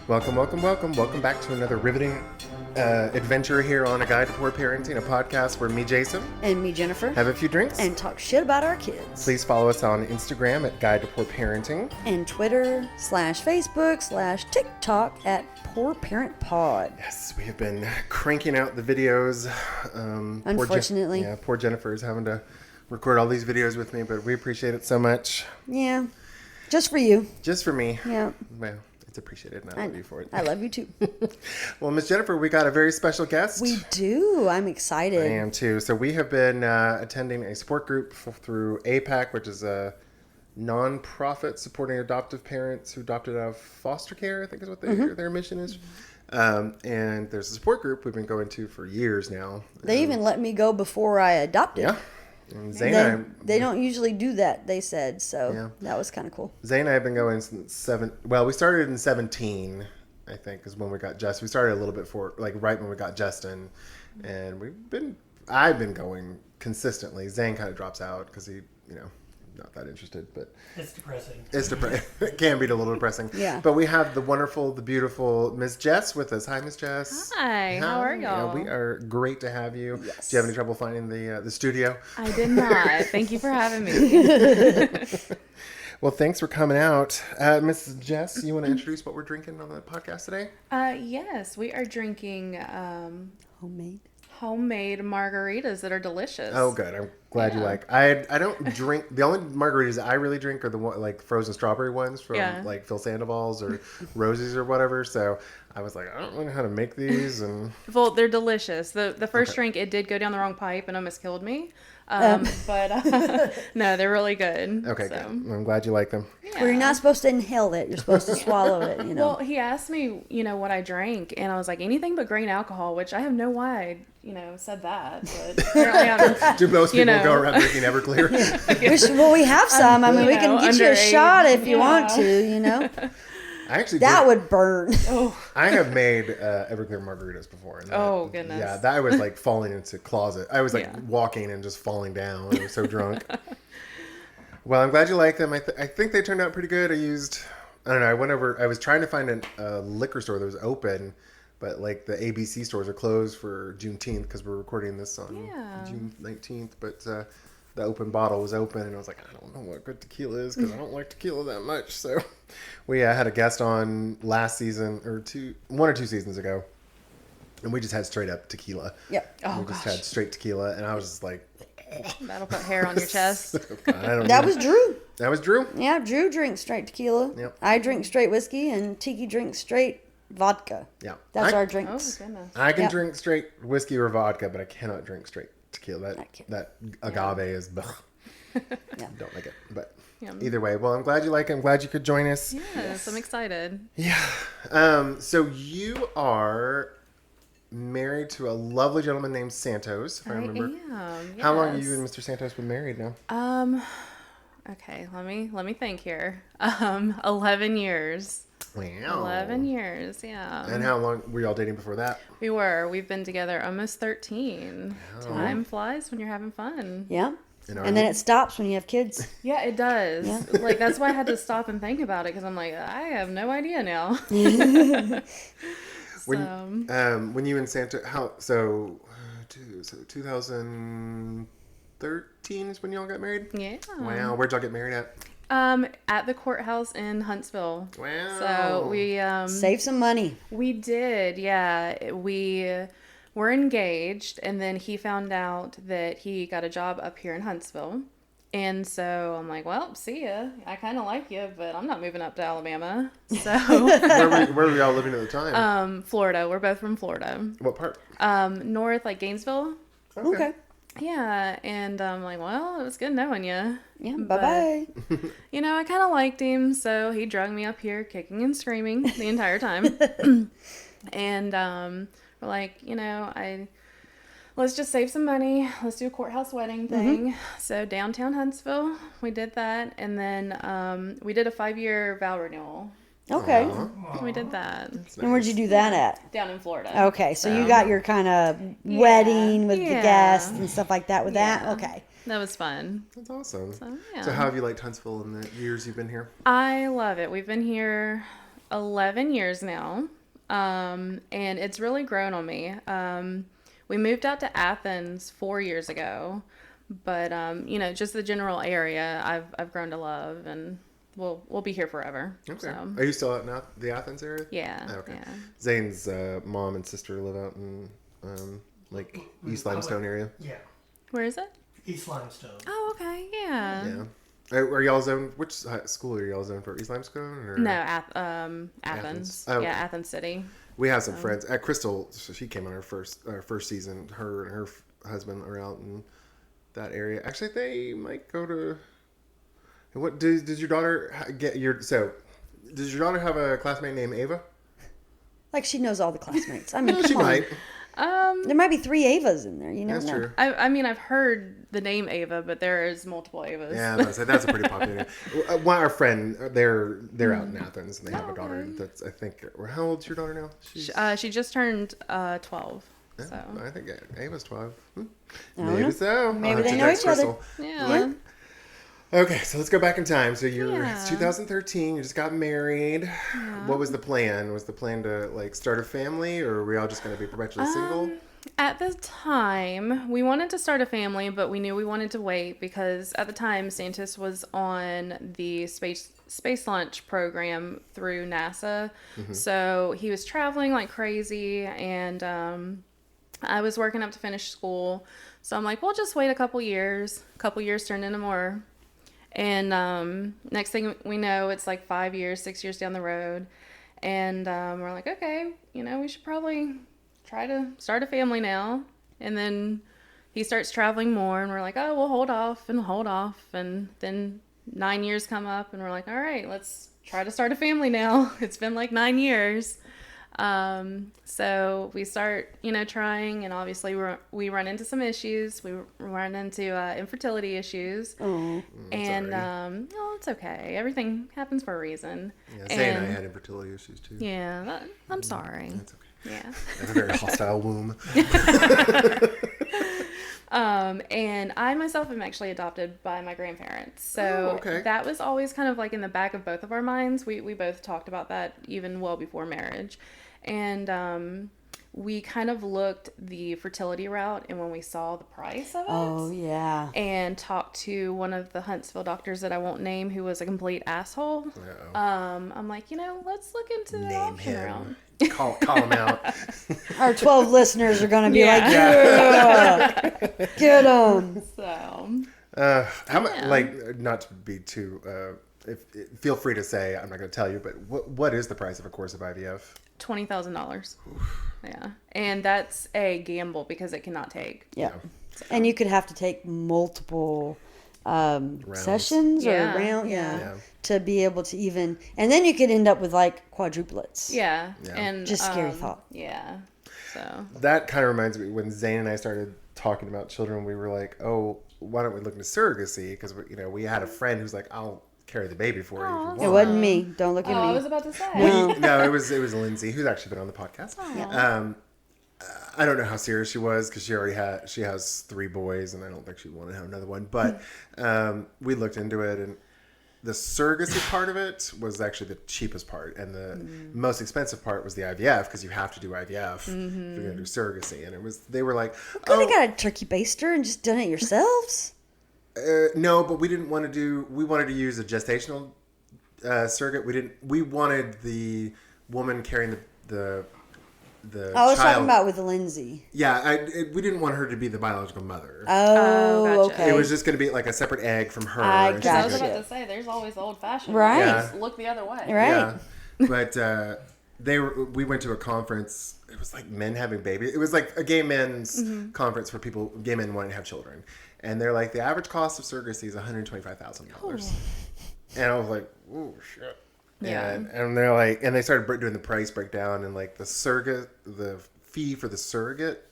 Welcome, welcome, welcome. Welcome back to another riveting adventure here on A Guide to Poor Parenting, a podcast where me, Jason, and me, Jennifer, have a few drinks and talk shit about our kids. Please follow us on Instagram at Guide to Poor Parenting. And Twitter /Facebook /TikTok at Poor Parent Pod. Yes, we have been cranking out the videos. Unfortunately. Poor Jennifer is having to record all these videos with me, but we appreciate it so much. Yeah. Just for you. Just for me. Yeah. Well, it's appreciated, and I love you for it. I love you too. Well, Miss Jennifer, we got a very special guest. We do. I'm excited. I am too. So we have been attending a support group through APAC, which is a non-profit supporting adoptive parents who adopted out of foster care, I think is what their mission is. And there's a support group we've been going to for years now. They even let me go before I adopted. Yeah. And they don't usually do that, they said. So that was kind of cool. Zay and I have been going since we started in 17, I think, is when we got Jess. We started a little bit right when we got Justin. And I've been going consistently. Zane kind of drops out because he, not that interested, but it's depressing. It can be a little depressing. Yeah. But we have the wonderful, the beautiful Miss Jess with us. Hi, Miss Jess. Hi. How are y'all? Yeah, we are great to have you. Yes. Do you have any trouble finding the studio? I did not. Thank you for having me. Well, thanks for coming out. Miss Jess, you want to introduce what we're drinking on the podcast today? Yes, we are drinking Homemade margaritas that are delicious. Oh, good. I'm glad you like. I don't drink. The only margaritas I really drink are the like frozen strawberry ones from like Phil Sandoval's or Rosie's or whatever. So I was like, I don't know how to make these. And well, they're delicious. The first drink, it did go down the wrong pipe and almost killed me. But no, they're really good. Okay, good. I'm glad you like them. Yeah. Well, you're not supposed to inhale it. You're supposed to swallow it, Well, he asked me, what I drank, and I was like, anything but grain alcohol, which I have no why I, said that. But apparently do most people go around drinking Everclear? Well, we have some. I mean, we can get you a shot if you want to, That would burn. I have made Everclear margaritas before. And goodness. Yeah, that was like falling into closet. I was like walking and just falling down. I was so drunk. Well, I'm glad you like them. I think they turned out pretty good. I don't know, I went over, I was trying to find a liquor store that was open, but like the ABC stores are closed for Juneteenth because we're recording this on June 19th. But the open bottle was open, and I was like, I don't know what good tequila is because I don't like tequila that much. So we had a guest on last season or one or two seasons ago, and we just had straight up tequila. Yep. We just had straight tequila, and I was just like, that'll put hair on your chest. That was Drew. That was Drew? Yeah, Drew drinks straight tequila. Yep. I drink straight whiskey, and Tiki drinks straight vodka. Yeah. That's our drinks. Oh, goodness. I can drink straight whiskey or vodka, but I cannot drink straight tequila. That agave is don't like it. But either way, well, I'm glad you like it. I'm glad you could join us. Yes, I'm excited. Yeah. So you are married to a lovely gentleman named Santos, if I remember. Am, yes. How long have you and Mr. Santos been married now? Okay, let me think here. 11 years. Wow. 11 years, yeah. And how long were y'all dating before that? We've been together almost 13. Wow. Time flies when you're having fun. Yeah. And then it stops when you have kids. Yeah, it does. Yeah. Like, that's why I had to stop and think about it, because I'm like, I have no idea now. When you and Santos, 2013 is when y'all got married? Yeah. Wow. Where'd y'all get married at? At the courthouse in Huntsville. Wow. So we save some money. We did, yeah. We were engaged, and then he found out that he got a job up here in Huntsville. And so I'm like, well, see ya. I kind of like you, but I'm not moving up to Alabama. So where were y'all living at the time? Florida. We're both from Florida. What part? North, like Gainesville. Okay. Yeah, and I'm like, well, it was good knowing you. Yeah, bye-bye. I kind of liked him, so he drug me up here kicking and screaming the entire time. And we're like, let's just save some money. Let's do a courthouse wedding thing. So downtown Huntsville, we did that. And then we did a 5-year vow renewal. Okay. We did that. And where'd you do that at? Down in Florida. Okay, so you got your kind of wedding with the guests and stuff like that with that? Okay. That was fun. That's awesome. So how have you liked Huntsville in the years you've been here? I love it. We've been here 11 years now. And it's really grown on me. We moved out to Athens 4 years ago, but, just the general area I've grown to love, and we'll be here forever. Okay. So. Are you still out in the Athens area? Yeah. Oh, okay. Yeah. Zane's mom and sister live out in East Limestone area. Yeah. Where is it? East Limestone. Oh, okay. Yeah. Yeah. Are y'all zoned? Which school are y'all zoned for? East Limestone? Or? No, Athens. Oh, yeah, Athens City. We have some friends. Crystal, so she came on our first season. Her and her husband are out in that area. Actually, they might go to. What did your daughter get? Does your daughter have a classmate named Ava? Like she knows all the classmates. I mean, She come on. might. There might be 3 Avas in there. You never That's know. true. I mean, I've heard the name Ava, but there is multiple Avas. Yeah, that's a pretty popular name. Our friend, they're out in Athens, and they have a daughter that's, I think, how old's your daughter now? She just turned 12. Yeah, So I think Ava's 12. know. Maybe so. Maybe I'll have they to know text each other. Crystal. yeah. Okay, so let's go back in time. So it's Yeah. 2013. You just got married. Yeah. What was the plan? Was the plan to start a family, or were we all just going to be perpetually single? At the time, we wanted to start a family, but we knew we wanted to wait because at the time, Santis was on the space launch program through NASA. Mm-hmm. So he was traveling like crazy, and I was working up to finish school. So I'm like, we'll just wait a couple years. A couple years turned into more. And next thing we know, it's like 5 years, 6 years down the road. And we're like, okay, we should probably try to start a family now. And then he starts traveling more, and we're like, oh, we'll hold off. And then 9 years come up, and we're like, all right, let's try to start a family now. It's been like 9 years. So we start, trying, and obviously we run into some issues. We run into infertility issues. Oh. And it's okay. Everything happens for a reason. Yeah, Zay and I had infertility issues too. Yeah, I'm sorry. That's okay. Yeah. I have a very hostile womb. And I myself am actually adopted by my grandparents. So that was always kind of like in the back of both of our minds. We both talked about that even well before marriage. And we kind of looked the fertility route, and when we saw the price of it. Oh, yeah. And talked to one of the Huntsville doctors that I won't name, who was a complete asshole. Uh-oh. I'm like, let's look into the option route. Call him out. Our 12 listeners are going to be like, yeah, get them. So. How much? Not to be too. Feel free to say. I'm not going to tell you, but what is the price of a course of IVF? $20,000. Yeah, and that's a gamble because it cannot take. Yeah, so. And you could have to take multiple sessions or rounds. Yeah. To be able to even, and then you could end up with like quadruplets. Yeah. And just scary thought. Yeah. So that kind of reminds me when Zane and I started talking about children, we were like, oh, why don't we look into surrogacy? Because we had a friend who's like, I'll carry the baby for you if you want. It wasn't me. Don't look at me. I was about to say. No, it was Lindsay, who's actually been on the podcast. I don't know how serious she was because she has 3 boys, and I don't think she'd want to have another one. But we looked into it, and the surrogacy part of it was actually the cheapest part, and the most expensive part was the IVF because you have to do IVF if you're going to do surrogacy. And they were like, could have got a turkey baster and just done it yourselves. No, but we didn't want to do. We wanted to use a gestational surrogate. We wanted the woman carrying the I was child. talking about with Lindsay. Yeah, we didn't want her to be the biological mother. Oh, gotcha. okay. It was just going to be like a separate egg from her. I I was gotcha. about to say, there's always the old-fashioned. Right. Yeah. Look the other way. Right. Yeah, but we went to a conference. It was like men having babies. It was like a gay men's conference for gay men wanting to have children. And they're like, the average cost of surrogacy is $125,000. And I was like, oh, shit. Yeah. And they're like, and they started doing the price breakdown, and like the fee for the surrogate,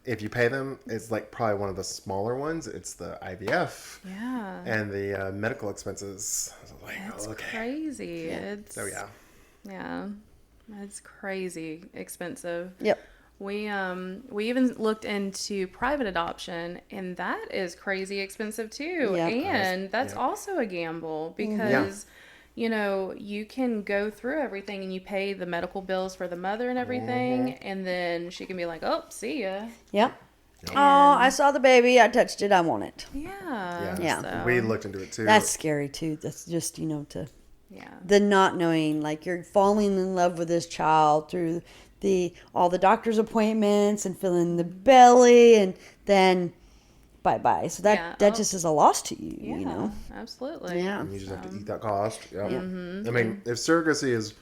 if you pay them, it's like probably one of the smaller ones. It's the IVF. Yeah. And the medical expenses. I was like, That's okay. crazy. Yeah. So yeah. Yeah. It's crazy expensive. Yep. We even looked into private adoption, and that is crazy expensive too. Yep. And that's also a gamble because you can go through everything and you pay the medical bills for the mother and everything, and then she can be like, oh, see ya. Yep. Oh, I saw the baby. I touched it. I want it. Yeah. So. We looked into it too. That's scary too. That's just, Yeah. The not knowing, like you're falling in love with this child through all the doctor's appointments and feeling the belly, and then bye. So that just is a loss to you, Absolutely. Yeah. And you just have to eat that cost. Yeah. Mm-hmm. I mean, if surrogacy is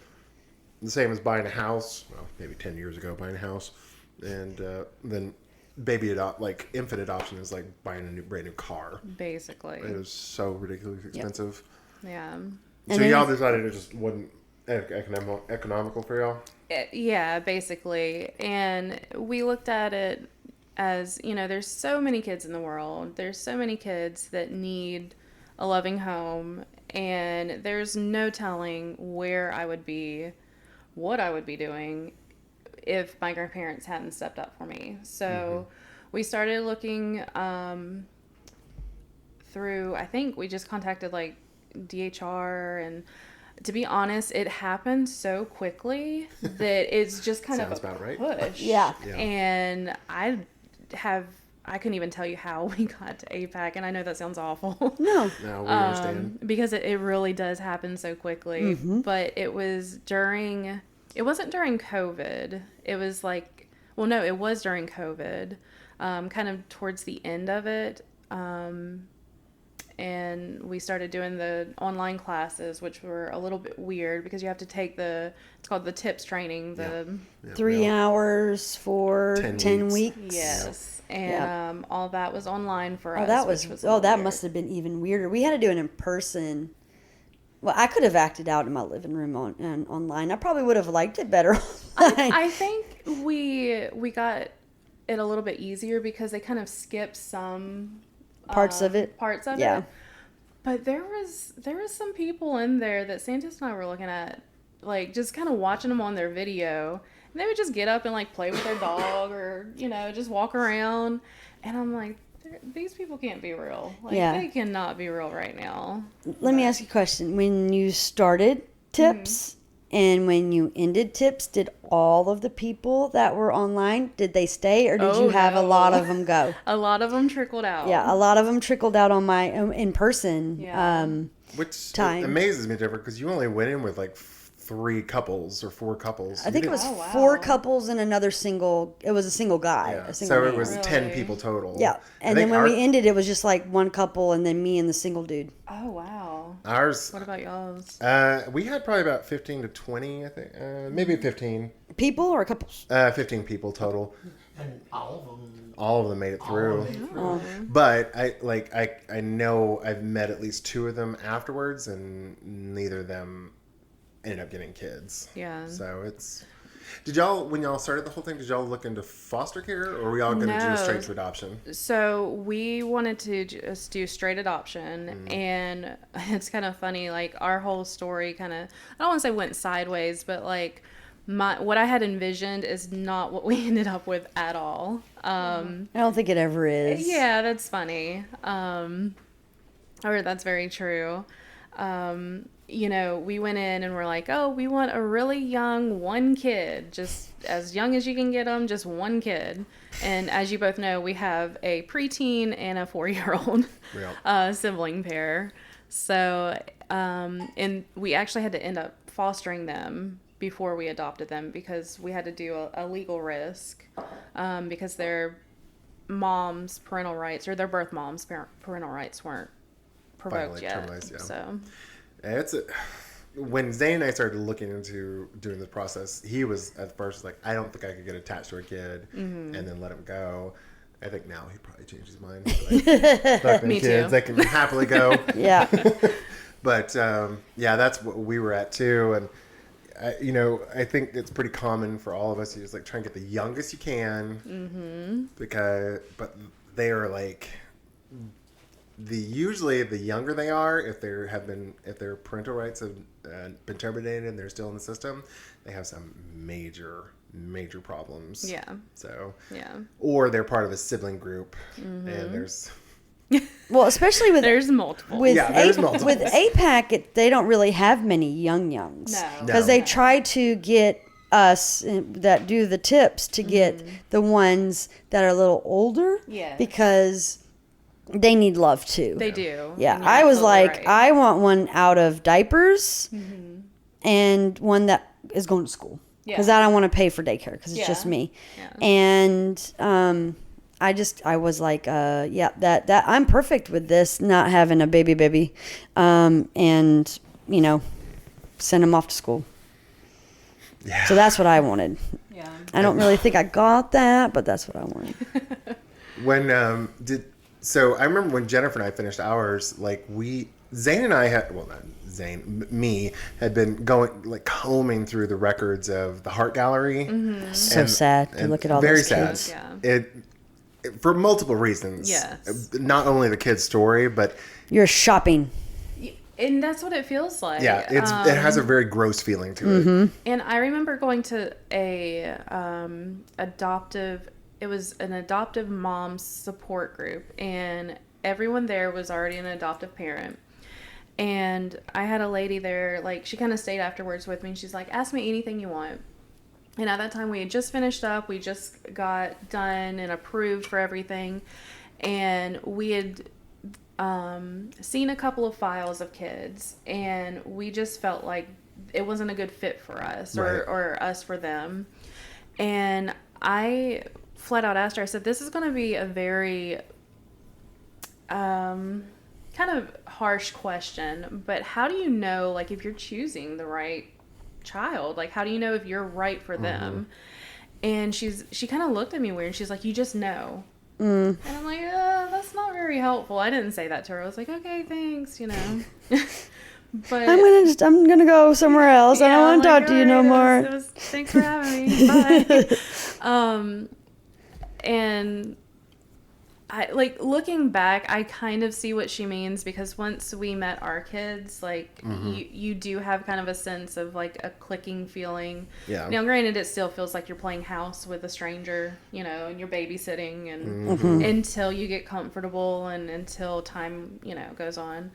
the same as buying a house, well, maybe 10 years ago, buying a house, and then infant adoption is like buying a brand new car. Basically. It is so ridiculously expensive. Yep. Yeah. So y'all decided it just wasn't economical for y'all? Yeah, basically. And we looked at it as, there's so many kids in the world. There's so many kids that need a loving home. And there's no telling where I would be, what I would be doing if my grandparents hadn't stepped up for me. So we started looking through, I think we just contacted like DHR, and to be honest, it happened so quickly that it's just kind of a about right. push. Yeah. And I couldn't even tell you how we got to APAC, and I know that sounds awful. No, we understand. Because it really does happen so quickly. But it wasn't during COVID. It was it was during COVID, kind of towards the end of it. And we started doing the online classes, which were a little bit weird because you have to take it's called the TIPS training, 3 hours for 10 weeks. Yes. And all that was online for us. That must have been even weirder. We had to do it in person. Well, I could have acted out in my living room and online. I probably would have liked it better. I think we got it a little bit easier because they kind of skipped some parts of it. Yeah. But there was some people in there that Santos and I were looking at, like just kind of watching them on their video. And they would just get up and like play with their dog or, just walk around. And I'm like, these people can't be real. They cannot be real right now. Let me ask you a question. When you started TIPS and when you ended TIPS, did all of the people that were online, did they stay, or did you have a lot of them go? A lot of them trickled out. Yeah, a lot of them trickled out on my in-person which time. Amazes me, Jennifer, because you only went in with like 3 couples or 4 couples. I think it was 4 couples and another single. It was a single guy. Yeah. A single so man. it was 10 people total. Yeah, and then when we ended, it was just like 1 couple and then me and the single dude. Oh wow. Ours. What about y'all's? We had probably about 15 to 20, I think. Maybe 15. People or couples? 15 people total. And all of them made it through. But I know I've met at least 2 of them afterwards, and neither of them ended up getting kids. Yeah. So did y'all, when y'all started the whole thing, did y'all look into foster care, or were y'all going to do straight to adoption? So we wanted to just do straight adoption, and it's kind of funny, like our whole story kind of, I don't want to say went sideways, but like what I had envisioned is not what we ended up with at all. I don't think it ever is. Yeah, that's funny. Or that's very true. We went in and we're like, oh, we want a really young 1 kid, just as young as you can get them, just 1 kid. And as you both know, we have a preteen and a 4-year-old sibling pair. So, and we actually had to end up fostering them before we adopted them because we had to do a legal risk because their mom's parental rights, or their birth mom's parental rights weren't provoked yet. So when Zane and I started looking into doing this process, he was at first like, I don't think I could get attached to a kid and then let him go. I think now he probably changed his mind. Like, Me kids, too. they can happily go. Yeah. But that's what we were at too. And I think it's pretty common for all of us to just like try and get the youngest you can, but they are like usually the younger they are, if their parental rights have been terminated and they're still in the system, they have some major problems. Yeah. So yeah, or they're part of a sibling group, and Well, especially with There's multiple. with there's multiple. with APAC, they don't really have many youngs. No. Because they try to get us that do the tips to get the ones that are a little older. Yes. Because they need love too. They do. Yeah, And you're I was absolutely like, right. I want one out of diapers and one that is going to school. Because I don't want to pay for daycare because it's just me. Yeah. And I was like, that I'm perfect with this, not having a baby, and send them off to school. Yeah. So that's what I wanted. Yeah. I don't really think I got that, but that's what I wanted. So I remember when Jennifer and I finished ours, like Zane and I had, well, not Zane, me had been combing through the records of the Heart Gallery. So sad to look at all those kids. Yeah. For multiple reasons. Yes. Not only the kid's story, but You're shopping. And that's what it feels like. yeah, it has a very gross feeling to it. And I remember going to it was an adoptive mom's support group, and everyone there was already an adoptive parent. And I had a lady there, like, she kind of stayed afterwards with me, and she's like, ask me anything you want. And at that time, we had just finished up. We just got done and approved for everything. And we had seen a couple of files of kids, and we just felt like it wasn't a good fit for us or us for them. And I flat out asked her, I said, this is going to be a very kind of harsh question, but how do you know, like, if you're choosing the right child? Like, how do you know if you're right for them? And she kind of looked at me weird, and she's like, you just know. And I'm like, that's not very helpful. I didn't say that to her. I was like, okay, thanks, But I'm gonna go somewhere else. I don't want to talk to you no more. Thanks for having me. Bye. And I, like, looking back, I kind of see what she means, because once we met our kids, like, you do have kind of a sense of, like, a clicking feeling. Yeah. Now, granted, it still feels like you're playing house with a stranger, and you're babysitting, and until you get comfortable and until time, goes on.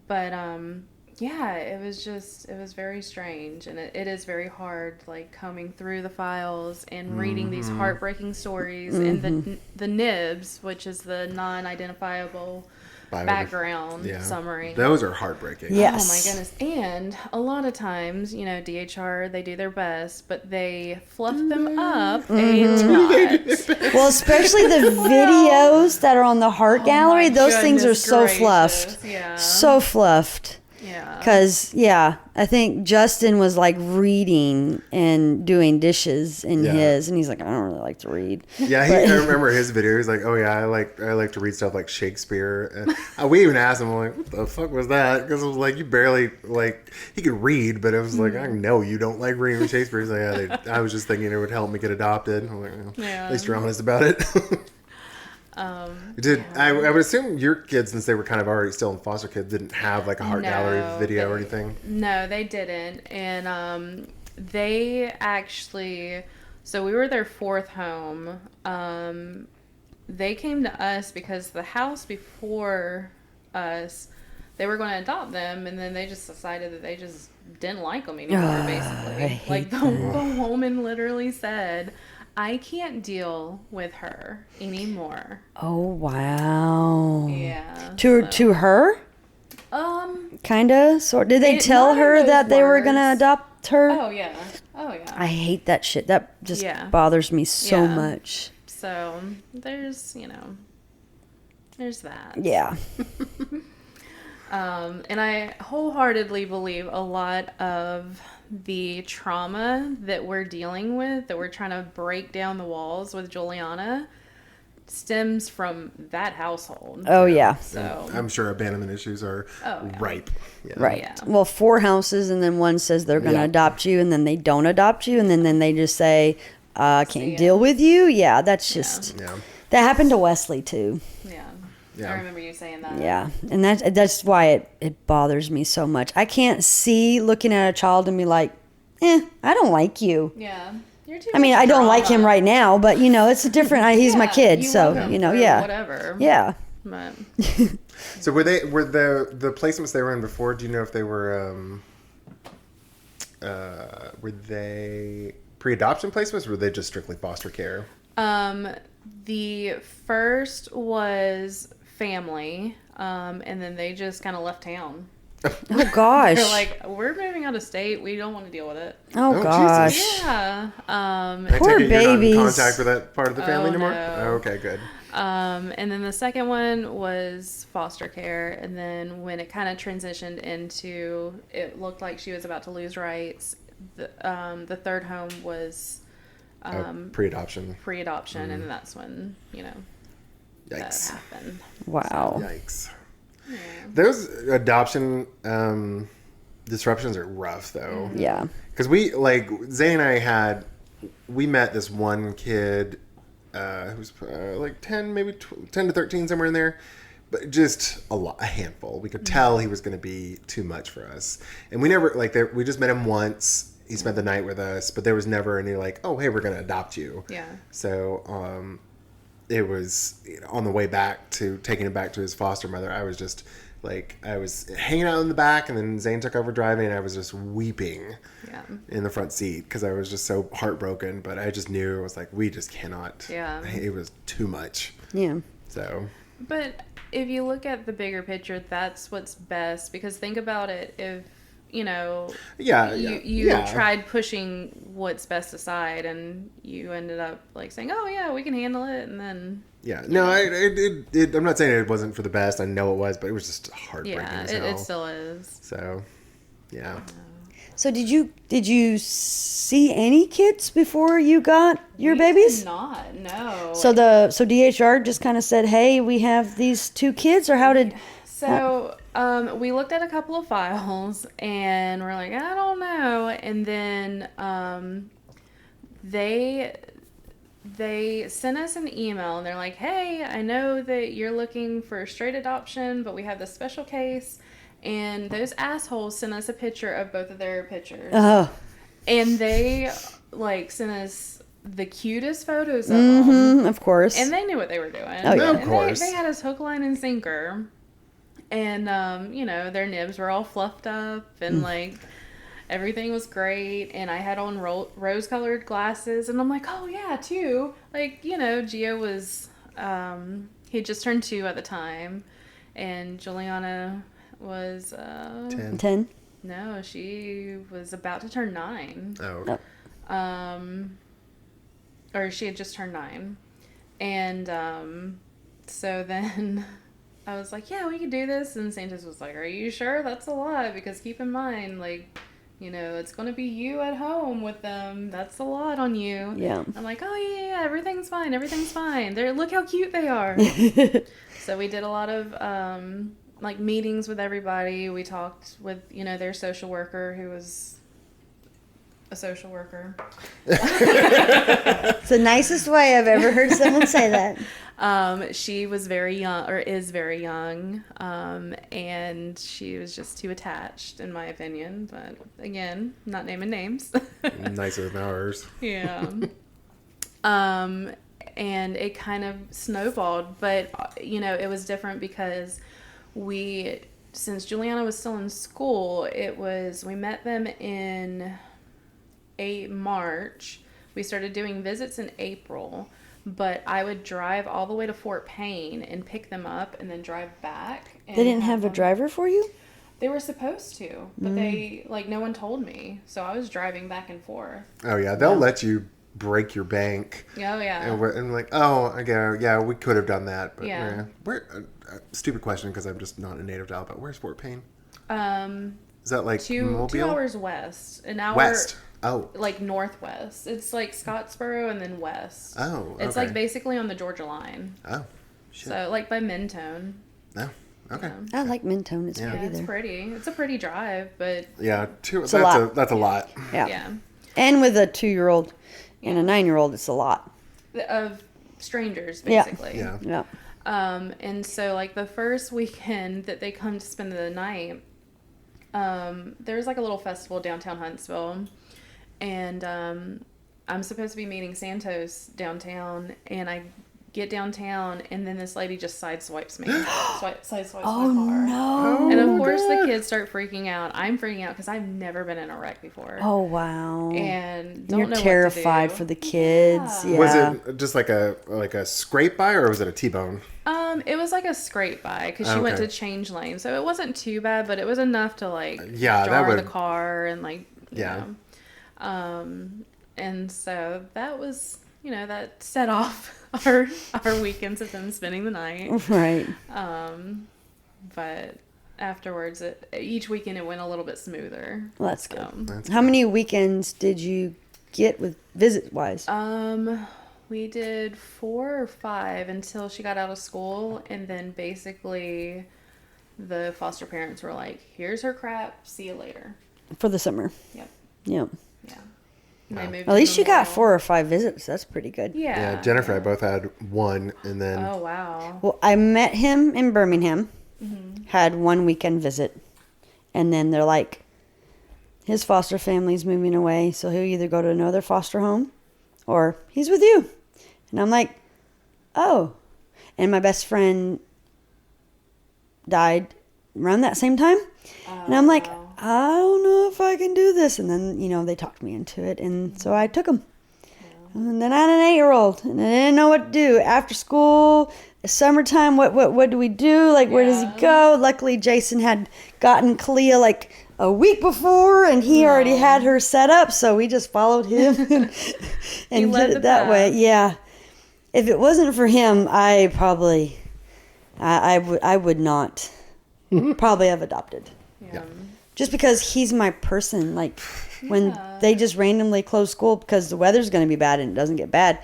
But, yeah, it was very strange, and it is very hard, like, combing through the files and reading these heartbreaking stories and the nibs, which is the non-identifiable background summary. Those are heartbreaking. Yes. Oh my goodness. And a lot of times, DHR, they do their best, but they fluff them up a lot. Well, especially the videos that are on the Heart Gallery, those things are so fluffed. Yeah. So fluffed. Yeah. Because, I think Justin was like reading and doing dishes in his, and he's like, I don't really like to read. Yeah, I remember his video. He's like, oh yeah, I like to read stuff like Shakespeare. And we even asked him, like, what the fuck was that? Because it was like, you barely, like, he could read, but it was like, I know you don't like reading Shakespeare. He's like, I was just thinking it would help me get adopted. I'm like, at least you're honest about it. I would assume your kids, since they were kind of already still in foster kids, didn't have like a Heart Gallery video or anything? No, they didn't. And they actually, so we were their fourth home. They came to us because the house before us, they were going to adopt them, and then they just decided that they just didn't like them anymore, basically. Like, the woman literally said, I can't deal with her anymore. Oh, wow. Yeah. To her? Kind of? So did they tell her that they were going to adopt her? Oh, yeah. I hate that shit. That just bothers me so much. So there's, there's that. Yeah. And I wholeheartedly believe a lot of the trauma that we're dealing with, that we're trying to break down the walls with Juliana, stems from that household. Oh, yeah. So I'm sure abandonment issues are ripe. Yeah. Right. Yeah. Well, 4 houses, and then one says they're going to adopt you, and then they don't adopt you, and then they just say, I can't deal with you. Yeah, that's just... Yeah. That happened to Wesley, too. Yeah. Yeah. I remember you saying that. Yeah, and that's why it bothers me so much. I can't see looking at a child and be like, I don't like you. Yeah. You're too I mean, I don't like him right now, but, it's a different... he's my kid, so, Whatever. Yeah. But So were the placements they were in before? Do you know if they were pre-adoption placements, or were they just strictly foster care? The first was family, and then they just kind of left town. Oh gosh. They're like, we're moving out of state. We don't want to deal with it. Oh gosh. Yeah. I Poor take it you're babies. not in contact with that part of the family anymore? no. Oh, okay, good. And then the second one was foster care. And then when it kind of transitioned into, it looked like she was about to lose rights. The third home was Pre-adoption. pre-adoption, and that's when that Yikes. happened. Wow. Yikes. Yeah. Those adoption disruptions are rough, though. Yeah. Because Zay and I we met this one kid who was like 10, maybe 10 to 13, somewhere in there. But just a handful. We could tell he was going to be too much for us. And we never, we just met him once. He spent the night with us, but there was never any oh, hey, we're going to adopt you. Yeah. So it was on the way back to taking him back to his foster mother. I was just I was hanging out in the back, and then Zane took over driving, and I was just weeping in the front seat because I was just so heartbroken. But I just knew, I was like, we just cannot. Yeah. It was too much. Yeah. So. But if you look at the bigger picture, that's what's best, because think about it. If you tried pushing what's best aside, and you ended up saying, oh yeah, we can handle it, and then I'm not saying it wasn't for the best. I know it was, but it was just heartbreaking as hell. It still is. So So did you see any kids before you got your babies? Did not, no. So DHR just kind of said, hey, we have these 2 kids, or how did? So we looked at a couple of files, and we're like, I don't know. And then they sent us an email, and they're like, hey, I know that you're looking for straight adoption, but we have this special case. And those assholes sent us a picture of both of their pictures. Oh. And they sent us the cutest photos of them. Of course. And they knew what they were doing. Oh, yeah. Of course. They had us hook, line, and sinker. And, their nibs were all fluffed up, and, everything was great. And I had on rose-colored glasses, and I'm like, oh, yeah, 2. Gio was, he just turned 2 at the time. And Juliana was... 10? No, she was about to turn 9. Oh, okay. Or she had just turned 9. And, so then... I was like, yeah, we could do this. And Santos was like, are you sure? That's a lot. Because keep in mind, it's going to be you at home with them. That's a lot on you. Yeah. I'm like, oh, yeah, everything's fine. Everything's fine. Look how cute they are. So we did a lot of, meetings with everybody. We talked with, their social worker, who was a social worker. It's the nicest way I've ever heard someone say that. She was very young, or is very young, and she was just too attached, in my opinion. But again, not naming names. Nicer than ours. Yeah. And it kind of snowballed, but it was different because since Juliana was still in school, we met them in March. We started doing visits in April. But I would drive all the way to Fort Payne and pick them up and then drive back. And they didn't have a driver for you? They were supposed to, but they, no one told me. So I was driving back and forth. Oh, yeah. They'll let you break your bank. Oh, yeah. And oh, okay, yeah, we could have done that. But yeah. Stupid question, because I'm just not a native to Alabama. Where's Fort Payne? Is that Mobile? 2 hours west. An hour. West. Oh. Northwest. It's Scottsboro and then west. Oh, okay. It's basically on the Georgia line. Oh, shit. So by Mentone. Oh, okay. I like Mentone. It's pretty there. It's pretty. It's a pretty drive, but... Yeah, that's a lot. Yeah. And with a 2-year-old and a 9-year-old, it's a lot. Of strangers, basically. Yeah. And so, the first weekend that they come to spend the night, there's a little festival downtown Huntsville. And I'm supposed to be meeting Santos downtown, and I get downtown, and then this lady just sideswipes me. Sideswipes my Oh car. no! And of course the kids start freaking out. I'm freaking out because I've never been in a wreck before. Oh wow! And don't You're know terrified what to do. for the kids. Yeah. Was it just like a scrape by, or was it a T-bone? It was like a scrape by because she went to change lanes, so it wasn't too bad, but it was enough to like jar the car and like you know. And so that was, you know, that set off our weekends of them spending the night. Right. But afterwards, each weekend it went a little bit smoother. Well, that's good. How many weekends did you get with visit-wise? We did 4 or 5 until she got out of school, and then basically the foster parents were like, "Here's her crap. See you later." For the summer. Yep. Yep. Yeah. Wow. At least you got 4 or 5 visits. That's pretty good. Yeah. Jennifer and I both had 1, and then. Oh wow. Well, I met him in Birmingham. Had 1 weekend visit, and then they're like, his foster family's moving away, so he'll either go to another foster home, or he's with you. And I'm like, oh. And my best friend died around that same time, and I'm like, I don't know if I can do this. And then, you know, they talked me into it. And so I took him. And then I had an 8-year-old. And I didn't know what to do. After school, summertime, what do we do? Like, where does he go? Luckily, Jason had gotten Kalia like a week before. And he already had her set up. So we just followed him and did it that way. Yeah. If it wasn't for him, I probably, I would not probably have adopted. Yeah. Just because he's my person, like when they just randomly close school because the weather's going to be bad and it doesn't get bad,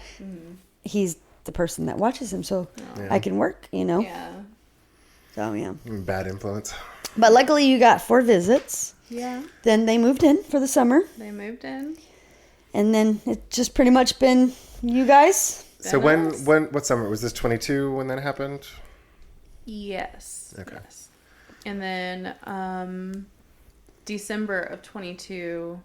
he's the person that watches him, so I can work, you know. Yeah. So yeah. Bad influence. But luckily, you got 4 visits. Yeah. Then they moved in for the summer, They moved in. and then it's just pretty much been you guys. So what summer was this? 22 when that happened? Yes. Okay. Yes. And then December of 22,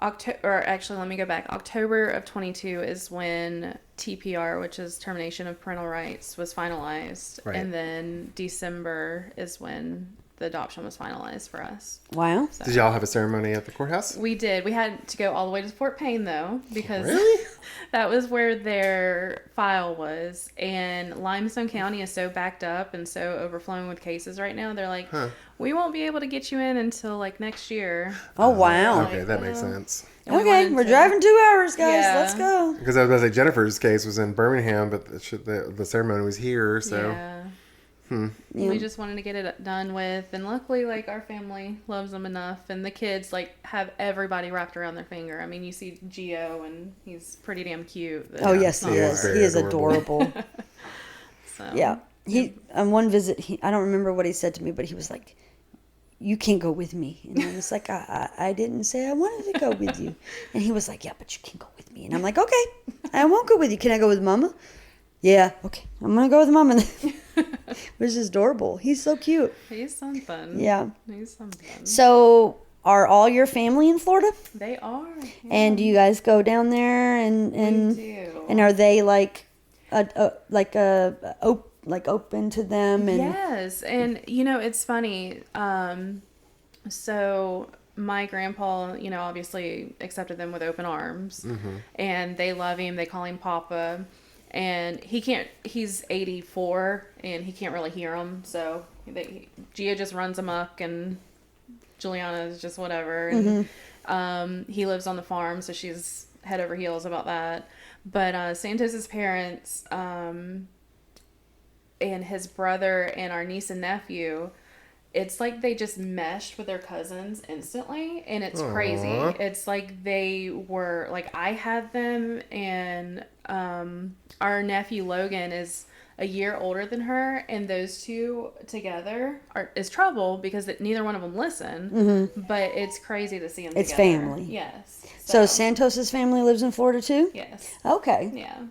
let me go back. October of 22 is when TPR, which is termination of parental rights, was finalized. Right. And then December is when the adoption was finalized for us. Wow. So Did y'all have a ceremony at the courthouse? we did. We had to go all the way to Fort Payne, though, because Really? that was where their file was. And Limestone County is so backed up and so overflowing with cases right now. They're like, we won't be able to get you in until like next year. Oh wow. Okay, that makes sense. Okay, we're driving 2 hours, guys. Yeah. Let's go. Because I was about to say Jennifer's case was in Birmingham, but the ceremony was here, so. Yeah. Yeah. We just wanted to get it done with, and luckily, like, our family loves them enough, and the kids, like, have everybody wrapped around their finger. I mean, you see Gio, and he's pretty damn cute. Oh yes, he is. He is adorable. So Yeah. He on one visit, I don't remember what he said to me, but he was like, "You can't go with me," and I was like, "I didn't say I wanted to go with you," and he was like, "Yeah, but you can go with me," and I'm like, "Okay, I won't go with you. Can I go with Mama?" Yeah, okay, I'm gonna go with Mama. Which is adorable. He's so cute. He's something. Yeah. He's something. So, are all your family in Florida? They are. Yeah. And do you guys go down there and We do. and are they like open to them? And Yes, and you know, it's funny. So my grandpa, you know, obviously accepted them with open arms, and they love him. They call him Papa, and he's 84, and he can't really hear them. So Gia just runs amok, and Juliana is just whatever. And he lives on the farm, so she's head over heels about that. But Santos's parents, and his brother and our niece and nephew, it's like they just meshed with their cousins instantly, and it's crazy. It's like they were, like, I had them, and our nephew Logan is a year older than her, and those two together is trouble because neither one of them listen, but it's crazy to see them it's together. family. Yes. So Santos's family lives in Florida too? Yes. Okay. Yeah.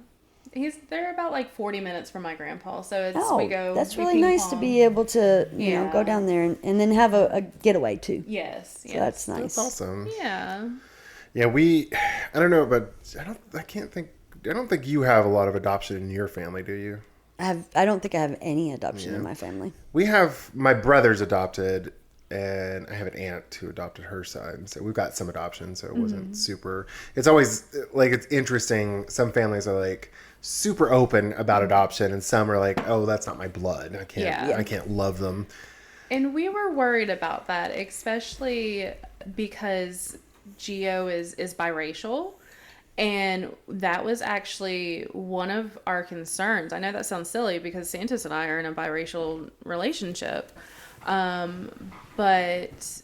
They're about like 40 minutes from my grandpa, so it's that's we really ping nice to pong. be able to you know go down there and then have a getaway too. Yes. So that's nice. That's awesome. Yeah. Yeah, I don't know, but I can't think. I don't think you have a lot of adoption in your family, do you? I don't think I have any adoption in my family. We have, my brother's adopted, and I have an aunt who adopted her son. So we've got some adoption, so it wasn't super, it's always, like, it's interesting. Some families are, like, super open about adoption, and some are like, oh, that's not my blood. I can't love them. And we were worried about that, especially because Gio is biracial. And that was actually one of our concerns. I know that sounds silly because Santos and I are in a biracial relationship. But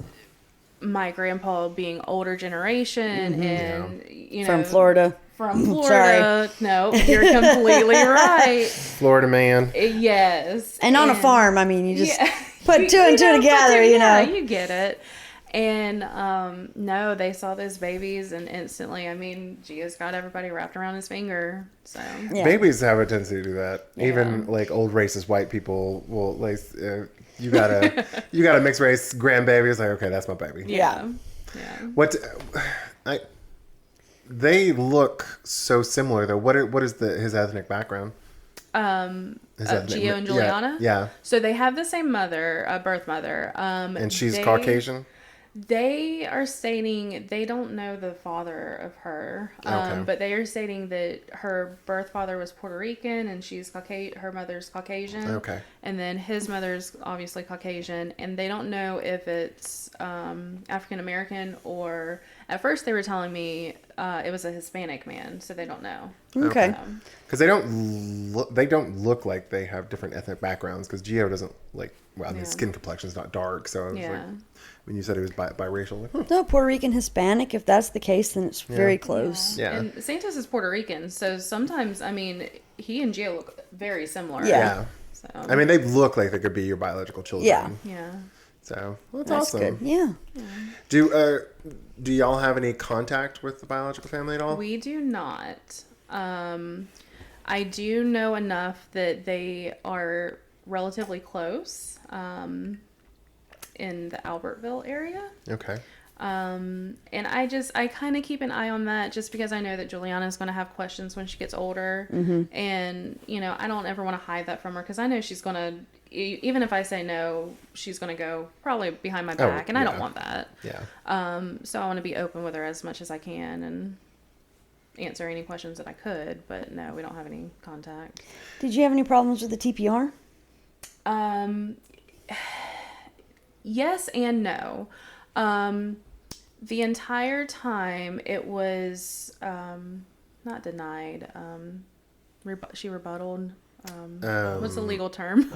my grandpa being older generation and, you know. From Florida. Sorry. No, you're completely right. Florida man. Yes. And on a farm, I mean, you just put two and two together, you know. You get it. And no, they saw those babies, and instantly, I mean, Gio's got everybody wrapped around his finger. So babies have a tendency to do that. Yeah. Even like old racist white people will like, you got a mixed race grandbaby. It's like, okay, that's my baby. Yeah. What they look so similar though. What is his ethnic background? Gio and Juliana. Yeah. So they have the same mother, birth mother. And she's Caucasian. They are stating they don't know the father of her, but they are stating that her birth father was Puerto Rican and she's her mother's Caucasian. Okay. And then his mother's obviously Caucasian, and they don't know if it's African American or. At first, they were telling me it was a Hispanic man, so they don't know. Okay. Because they don't look like they have different ethnic backgrounds. Because Gio doesn't like. Well, his skin complexion's not dark, so I was like, when you said it was biracial, like, no, Puerto Rican Hispanic. If that's the case, then it's very close. Yeah. And Santos is Puerto Rican, so sometimes I mean he and Gio look very similar. Yeah. So I mean, they look like they could be your biological children. Yeah. So well, That's awesome. good. Yeah. Do y'all have any contact with the biological family at all? We do not. I do know enough that they are relatively close in the Albertville area. Okay. And I kind of keep an eye on that just because I know that Juliana's going to have questions when she gets older. Mm-hmm. And, you know, I don't ever want to hide that from her because I know she's going to, even if I say no, she's going to go probably behind my back. And I don't want that. Yeah. So I want to be open with her as much as I can and answer any questions that I could. But no, we don't have any contact. Did you have any problems with the TPR? Yes and no. The entire time it was not denied. She rebutted. What's the legal term?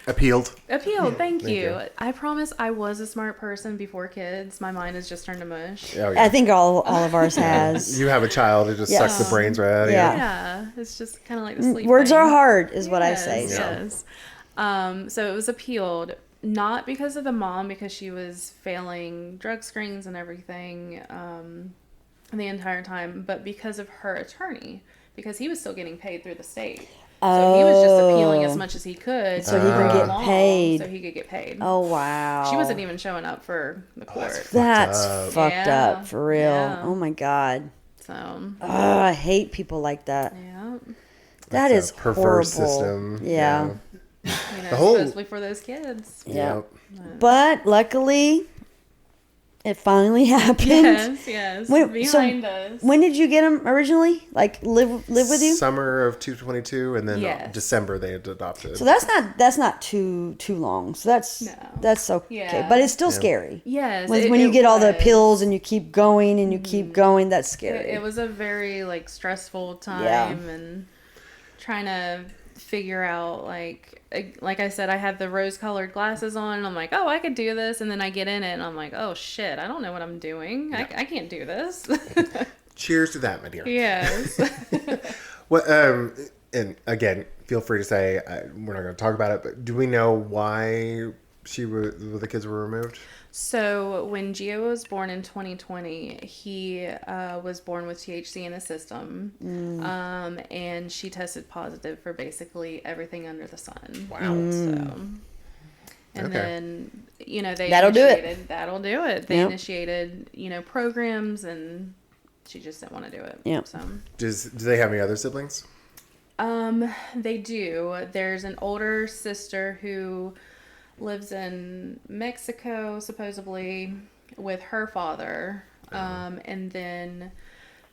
Appealed. Appealed. Thank you. I promise I was a smart person before kids. My mind has just turned to mush. Oh, yeah. I think all of ours has. You have a child, it just sucks the brains right out of you. Yeah. It's just kind of like the sleep Words thing. are hard, is what I say. Yes. So it was appealed. Not because of the mom, because she was failing drug screens and everything the entire time, but because of her attorney, because he was still getting paid through the state. So he was just appealing as much as he could. So he could get paid. So he could get paid. Oh, wow. She wasn't even showing up for the court. That's fucked up, for real. Yeah. Oh, my God. So. I hate people like that. Yeah. That is perverse horrible. system. Yeah. You know, especially for those kids. Yeah. But luckily, it finally happened. Yes. Behind us. When did you get them originally? Like live with you? Summer of 2022, and then December they had adopted. So that's not too long. So that's okay. Yeah. But it's still scary. Yes. When you get all the pills and you keep going and you keep going, that's scary. It was a very stressful time and trying to figure out like I said, I had the rose-colored glasses on, and I'm like, oh, I could do this, and then I get in it, and I'm like, oh shit, I don't know what I'm doing. I can't do this. Cheers to that, my dear. Yes. Well, and again, feel free to say we're not going to talk about it, but do we know why the kids were removed? So when Gio was born in 2020, he was born with THC in his system, and she tested positive for basically everything under the sun. Wow. So, then, That'll do it. That'll do it. They initiated, programs, and she just didn't want to do it. Yeah. So. Do they have any other siblings? They do. There's an older sister who lives in Mexico, supposedly, with her father. And then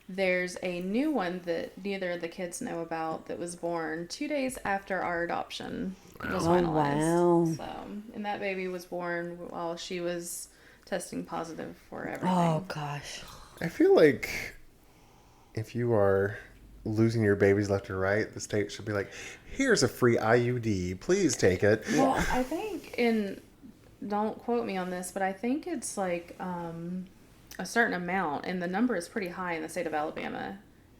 there's a new one that neither of the kids know about that was born 2 days after our adoption was finalized. Wow. So, and that baby was born while she was testing positive for everything. Oh, gosh. I feel like if you are losing your babies left or right, the state should be like, here's a free IUD. Please take it. Well, I think don't quote me on this, but I think it's like a certain amount, and the number is pretty high in the state of Alabama.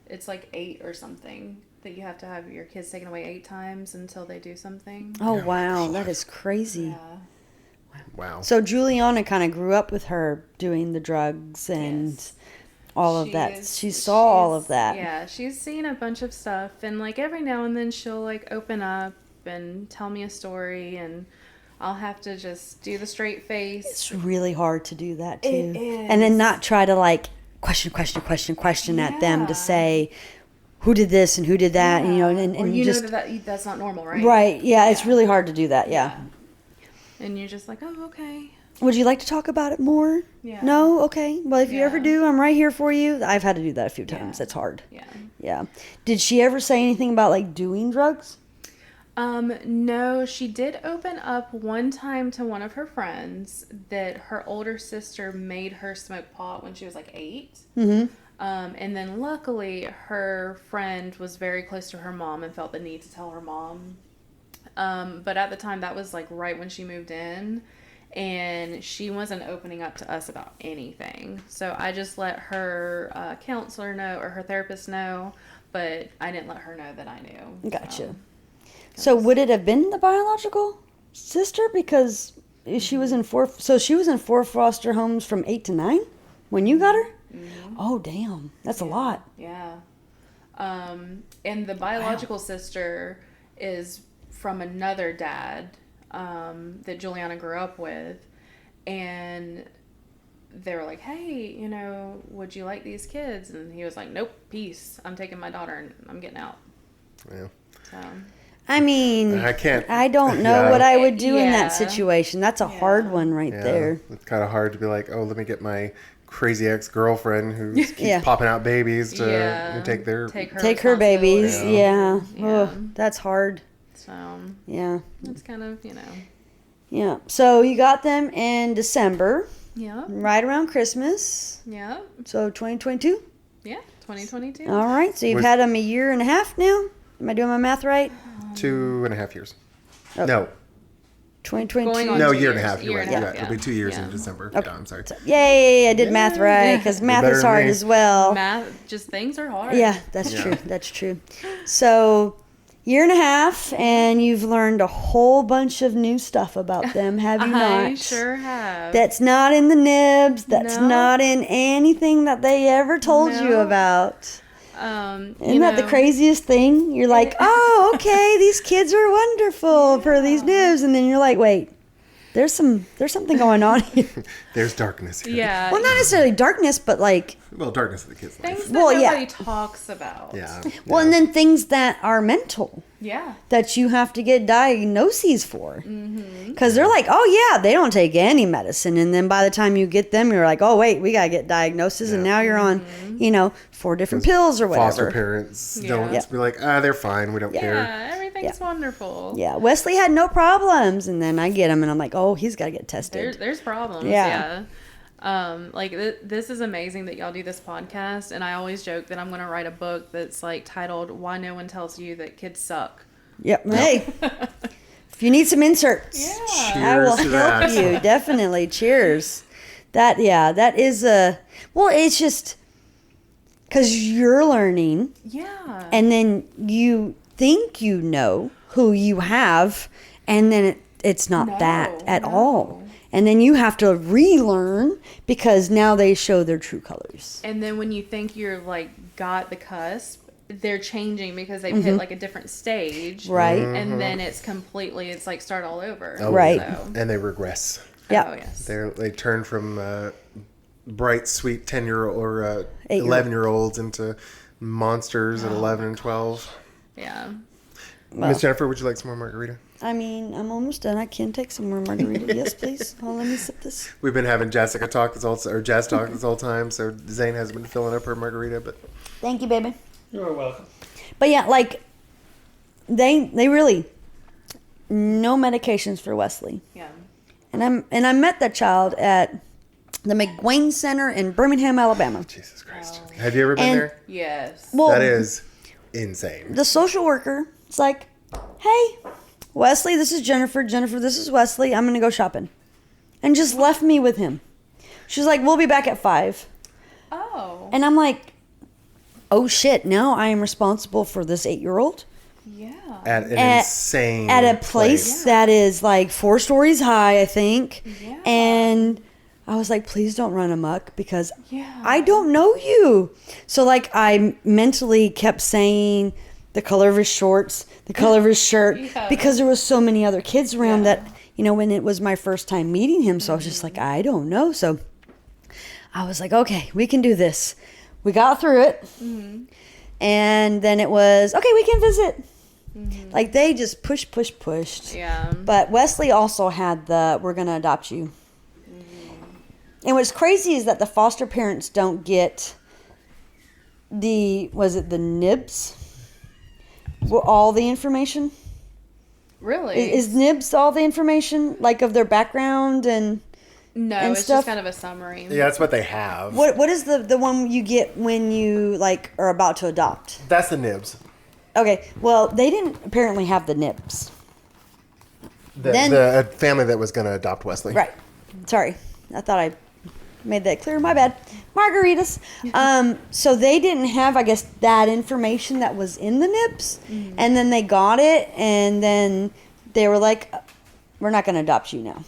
It's like 8 or something that you have to have your kids taken away 8 times until they do something. Oh, wow. That is crazy. Yeah. Wow. So Juliana kind of grew up with her doing the drugs and all of that. She saw all of that. Yeah, she's seen a bunch of stuff, and like every now and then she'll like open up and tell me a story, and I'll have to just do the straight face. It's really hard to do that too. It is. And then not try to like question at them to say who did this and who did that, and, you know, and or you just know that's not normal, right? Right. Yeah, it's really hard to do that. Yeah. And you're just like, oh, okay. Would you like to talk about it more? Yeah. No? Okay. Well, if you ever Yeah. do, I'm right here for you. I've had to do that a few times. That's hard. Yeah. Yeah. Did she ever say anything about like doing drugs? No, she did open up one time to one of her friends that her older sister made her smoke pot when she was like 8. Mm-hmm. And then luckily her friend was very close to her mom and felt the need to tell her mom. But at the time that was like right when she moved in, and she wasn't opening up to us about anything. So I just let her counselor know, or her therapist know, but I didn't let her know that I knew. Gotcha. So would it have been the biological sister, because she was in 4? So she was in 4 foster homes from 8 to 9 when you got her. Mm-hmm. Oh, damn, that's a lot. Yeah. And the biological sister is from another dad that Juliana grew up with, and they were like, hey, you know, would you like these kids? And he was like, nope, peace, I'm taking my daughter and I'm getting out. Yeah. So I mean, I don't know what I would do in that situation. That's a hard one right there. It's kind of hard to be like, oh, let me get my crazy ex-girlfriend who keeps popping out babies to take her babies. Yeah. Oh, that's hard. So yeah, it's kind of, you know. Yeah. So you got them in December. Yeah. Right around Christmas. Yeah. So 2022. Yeah, 2022. All right. So you've had them a year and a half now. Am I doing my math right? 2.5 years. Oh. No. 2022. No, year and a half. You're right. Yeah. It'll be 2 years in December. Okay. Yeah, I'm sorry. Yay! I did math right, because math is hard as well. Math, just things are hard. Yeah, that's true. That's true. So, year and a half, and you've learned a whole bunch of new stuff about them, have you not? I sure have. That's not in the nibs. That's not in anything that they ever told you about. Isn't that the craziest thing? You're like, oh, okay, these kids are wonderful for these nibs, and then you're like, wait, there's something going on here. There's darkness here. Yeah. Well, not necessarily darkness, but like, well, darkness of the kids' life. Things that nobody talks about. Yeah. Well, and then things that are mental. Yeah. That you have to get diagnoses for. Because they're like, oh, yeah, they don't take any medicine. And then by the time you get them, you're like, oh, wait, we got to get diagnosis. And now you're on, 4 different pills or whatever. Foster parents don't be like, they're fine. We don't care. Yeah, everything's wonderful. Yeah, Wesley had no problems. And then I get him and I'm like, oh, he's got to get tested. There's problems. Yeah. This is amazing that y'all do this podcast, and I always joke that I'm going to write a book that's like titled "Why No One Tells You That Kids Suck." Yep. Hey, if you need some inserts, I will help you. Definitely. Cheers. That is it's just because you're learning. Yeah. And then you think you know who you have, and then it's not that at all. And then you have to relearn, because now they show their true colors. And then when you think you're like got the cusp, they're changing because they've hit like a different stage. Right. And then it's like start all over. Oh, right. And they regress. Yeah. Oh, yes. They turn from bright, sweet 10-year-old or 8-year-old. 11-year-olds into monsters at 11 and 12. Yeah. Well, Miss Jennifer, would you like some more margarita? I mean, I'm almost done. I can take some more margarita. Yes, please. Oh, let me sip this. We've been having Jess talk this whole time, so Zane has been filling up her margarita. But Thank you, baby. you're welcome. But yeah, like they really no medications for Wesley. Yeah. And I met that child at the McGuane Center in Birmingham, Alabama. Jesus Christ. Have you ever been And- there? Yes. Well, That is insane. the social worker, it's like, hey, Wesley, this is Jennifer. Jennifer, this is Wesley. I'm going to go shopping. And just left me with him. She's like, we'll be back at 5. Oh. And I'm like, oh shit, now I am responsible for this 8-year-old Yeah. At an insane at a place that is like 4 stories high, I think. Yeah. And I was like, please don't run amok because Yeah. I don't know you. So like I mentally kept saying the color of his shorts, the color of his shirt, Yeah. because there was so many other kids around Yeah. that, you know, when it was my first time meeting him. So I was just like, I don't know. So I was like, okay, we can do this. We got through it. Mm-hmm. And then it was, okay, we can visit. Like they just pushed. Yeah. But Wesley also had the, we're going to adopt you. And what's crazy is that the foster parents don't get the nibs? All the information? Really? Is nibs all the information, like of their background and no, and it's stuff? just kind of a summary. Yeah, that's what they have. what is the one you get when you like are about to adopt? That's the nibs. Okay, well they didn't apparently have the nibs. The family that was going to adopt Wesley. Right. Sorry. I thought I made that clear. My bad. Margaritas. So they didn't have, I guess, that information that was in the nibs. And then they got it, and then they were like, we're not going to adopt you now.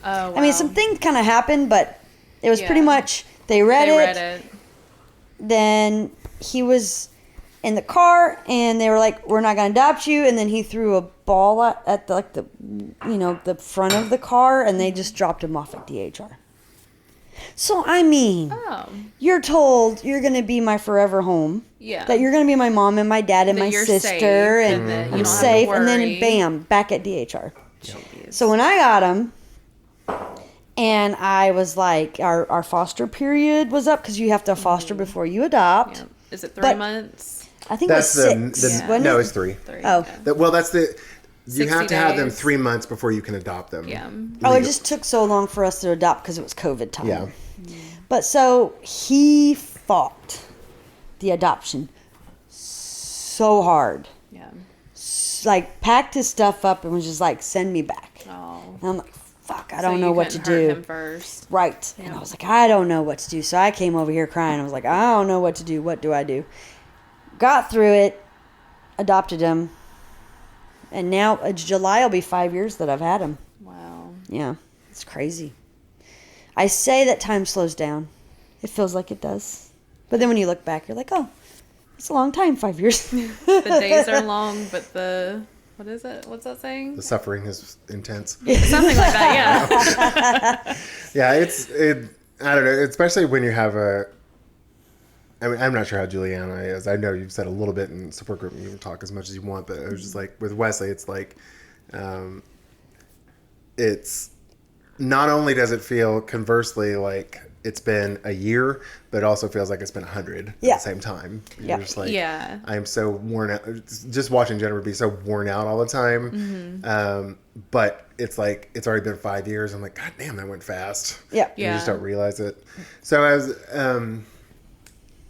Oh, wow. I mean, some things kind of happened, but it was pretty Yeah. much, they read it. Then he was in the car, and they were like, we're not going to adopt you. And then he threw a ball at the front of the car, and they just dropped him off at DHR. So, I mean, Oh. you're told you're going to be my forever home. Yeah. That you're going to be my mom and my dad and That my you're sister. safe, And and that you I'm don't have to safe. And then, worry. bam, back at DHR. Jeez. So when I got him, and I was like, our foster period was up because you have to foster before you adopt. Yeah. Is it 3 But- months? I think That's it was 6. Yeah. wasn't No, it? it's 3. 3. Oh. Okay. Well, that's the... You 60 have to have them days. 3 months before you can adopt them. Yeah. Oh, it just took so long for us to adopt because it was COVID time. Yeah. But so he fought the adoption so hard. Yeah. Like packed his stuff up and was just like, send me back. Oh. And I'm like, fuck, I So don't know you what to couldn't hurt do. him first. Right. And Yeah. I was like, I don't know what to do. So I came over here crying. I was like, I don't know what to do. What do I do? Got through it, adopted him. And now July will be 5 years that I've had him. Wow. Yeah. It's crazy. I say that time slows down. It feels like it does. But then when you look back, you're like, oh, it's a long time, 5 years. The days are long, but what is it? What's that saying? The suffering is intense. Something like that, yeah. Yeah, I don't know, especially when you have I mean, I'm not sure how Juliana is. I know you've said a little bit in support group and you can talk as much as you want, but it was just like with Wesley, it's like, it's not only does it feel conversely like it's been a year, but it also feels like it's been 100 at Yeah. the same time. Yeah. You're just like, Yeah. I'm so worn out. Just watching Jennifer be so worn out all the time. But it's like, it's already been 5 years. I'm like, God damn, that went fast. Yeah. You Yeah. just don't realize it. So as,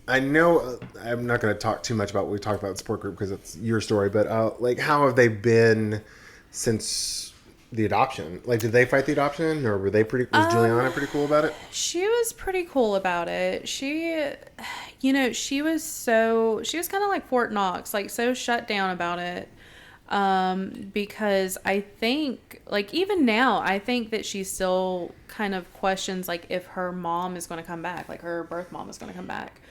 I know I'm not going to talk too much about what we talked about in support group because it's your story, but like, how have they been since the adoption? Like, did they fight the adoption, or were they was Juliana pretty cool about it? She was pretty cool about it. She was kind of like Fort Knox, like so shut down about it. Because I think, like, even now, I think that she still kind of questions, like, if her mom is going to come back, like her birth mom is going to come back.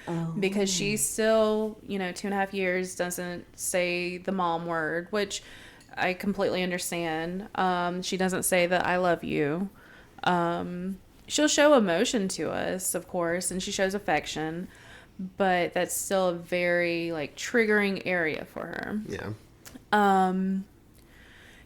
Because she still, 2.5 years doesn't say the mom word, which I completely understand. She doesn't say that I love you. she'll show emotion to us, of course, and she shows affection, but that's still a very like triggering area for her. Yeah.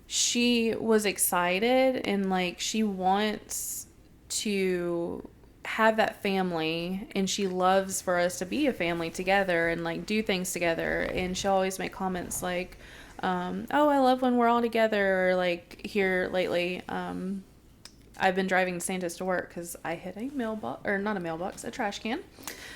She was excited and like she wants to have that family, and she loves for us to be a family together and like do things together, and she'll always make comments like oh, I love when we're all together, or like here lately I've been driving Santa's to work because I hit a mailbox, or not a mailbox, a trash can.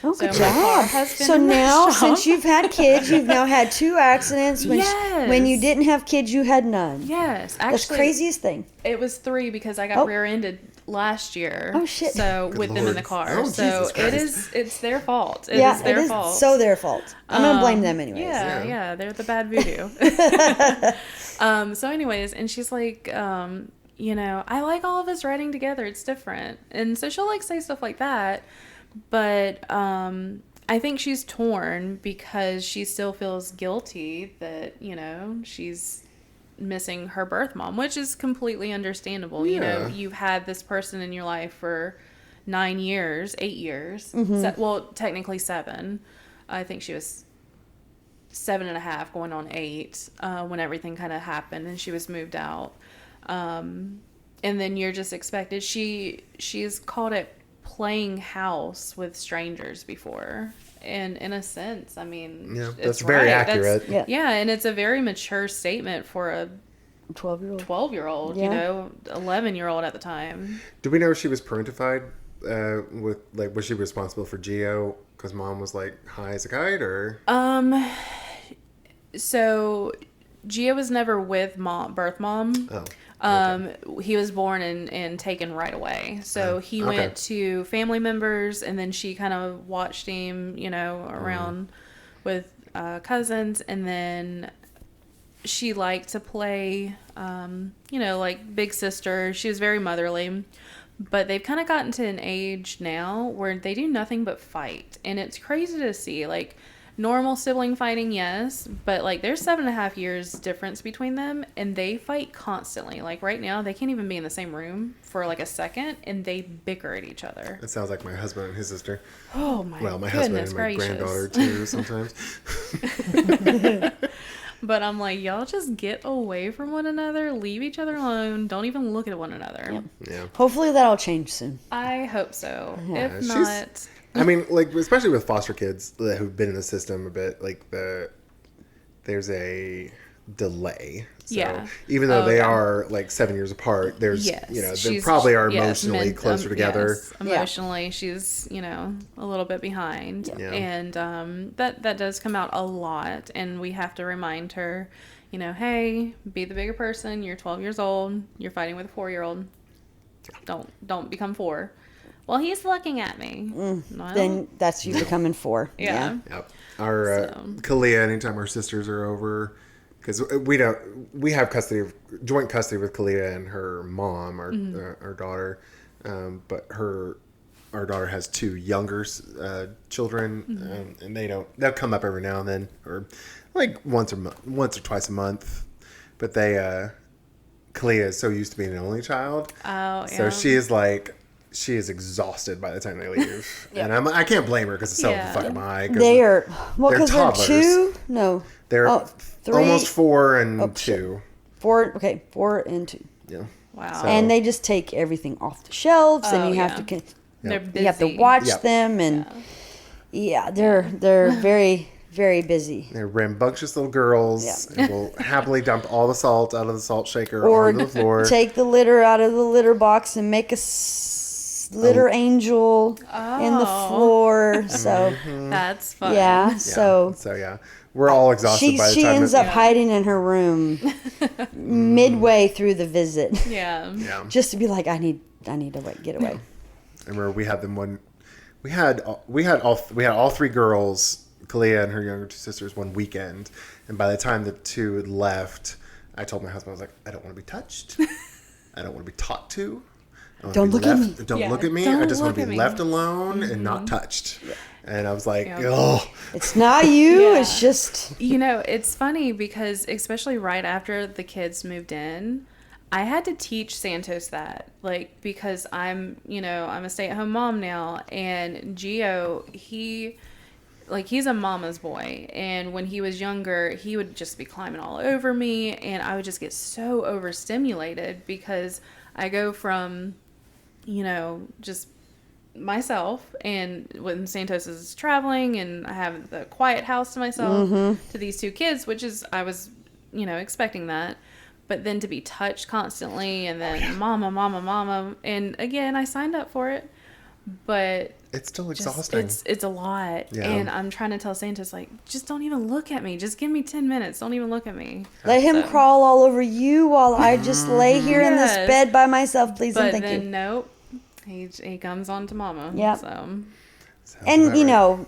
Oh, so good my car job. has been So in the now, shop. since you've had kids, you've now had 2 accidents. When you didn't have kids, you had none. Yes, actually, That's the craziest thing. It was 3 because I got rear-ended last year. Oh, shit. So Good with them in Lord. the car. Oh, so Jesus it's their fault. It Yeah, is their it is fault. so their fault. I'm gonna blame them anyways. Yeah, they're the bad voodoo. So anyways, and she's like, you know, I like all of us riding together. It's different. And so she'll like say stuff like that. But I think she's torn because she still feels guilty that, you know, she's missing her birth mom, which is completely understandable. Yeah. You know, you've had this person in your life for 8 years. Well, technically 7. I think she was 7.5 going on 8 when everything kind of happened and she was moved out. And then you're just expected. She's called it playing house with strangers before. And in a sense, I mean, Yeah, it's that's very right. accurate. Yeah, and it's a very mature statement for a 12-year-old. 12-year-old, Yeah. you know, 11-year-old at the time. Do we know if she was parentified? With like, was she responsible for Geo? Because mom was like high as a kite, or So Gia was never with birth mom. oh, He was born and taken right away. So he okay. went to family members, and then she kind of watched him, you know, around with cousins, and then she liked to play, you know, like big sister. She was very motherly. But they've kind of gotten to an age now where they do nothing but fight. And it's crazy to see. Like, normal sibling fighting, yes. But, like, there's 7.5 years difference between them. And they fight constantly. Like, right now, they can't even be in the same room for, like, a second. And they bicker at each other. it sounds like my husband and his sister. Oh, my Well, my husband goodness and my gracious. granddaughter, too, sometimes. But I'm like, y'all just get away from one another. Leave each other alone. Don't even look at one another. Yep. Yeah. Hopefully that'll change soon. I hope so. Yeah. If She's- not... I mean, like, especially with foster kids who've been in the system a bit, like, there's a delay. So Yeah. even though Oh, they yeah. are, like, 7 years apart, there's, Yes, you know, they she's- probably are yes, emotionally closer together. Yes, emotionally, she's, you know, a little bit behind. Yeah. And that does come out a lot. And we have to remind her, you know, hey, be the bigger person. You're 12 years old. You're fighting with a 4-year-old. Don't become 4. Well, he's looking at me. Well, Then that's you becoming 4. yeah. Yep. Our Kalia, anytime our sisters are over, because we have joint custody with Kalia and her mom, our daughter, but our daughter has 2 younger children, and they'll come up every now and then, or like once or twice a month, but Kalia is so used to being an only child, Oh, yeah. so she is exhausted by the time they leave. And I can't blame her because so Yeah. fucking am I. They are, well, they're because they're toddlers. 2? No. They're 3. almost 4 and Oh, 2. 4, okay, 4 and 2. Yeah. Wow. So- And they just take everything off the shelves, and you have to They're busy. you have to watch Yep. them, and they're very, very busy. They're rambunctious little girls. Yeah. And will happily dump all the salt out of the salt shaker Or onto the floor. take the litter out of the litter box and make a litter angel in the Oh. floor. So That's fun. yeah, Yeah. so yeah, we're all exhausted by the she time. ends up hiding in her room midway through the visit, Yeah. Yeah. just to be like, I need to get away. I remember we had them we had all 3 girls, Kalia and her younger 2 sisters, one weekend, and by the time the 2 had left, I told my husband, I was like, I don't want to be touched. I don't want to be talked to. I don't Don't wanna be look at left- me. Don't Yeah, look at me. don't I just want look to be at me. left alone and not touched. And I was like, Yeah. oh, It's not you. Yeah. It's just You know, it's funny because especially right after the kids moved in, I had to teach Santos that, like, because I'm a stay-at-home mom now, and Gio, he's a mama's boy, and when he was younger, he would just be climbing all over me, and I would just get so overstimulated because I go from, just myself, and when Santos is traveling and I have the quiet house to myself, to these two kids, which is, I was, expecting that. But then to be touched constantly, and then mama, and again, I signed up for it, but it's still exhausting. It's a lot, and I'm trying to tell Santos, like, just don't even look at me. Just give me 10 minutes. Don't even look at me. Let him crawl all over you while I just lay here in this bed by myself, please and thank you. But then nope, he comes on to mama. Yeah. So. And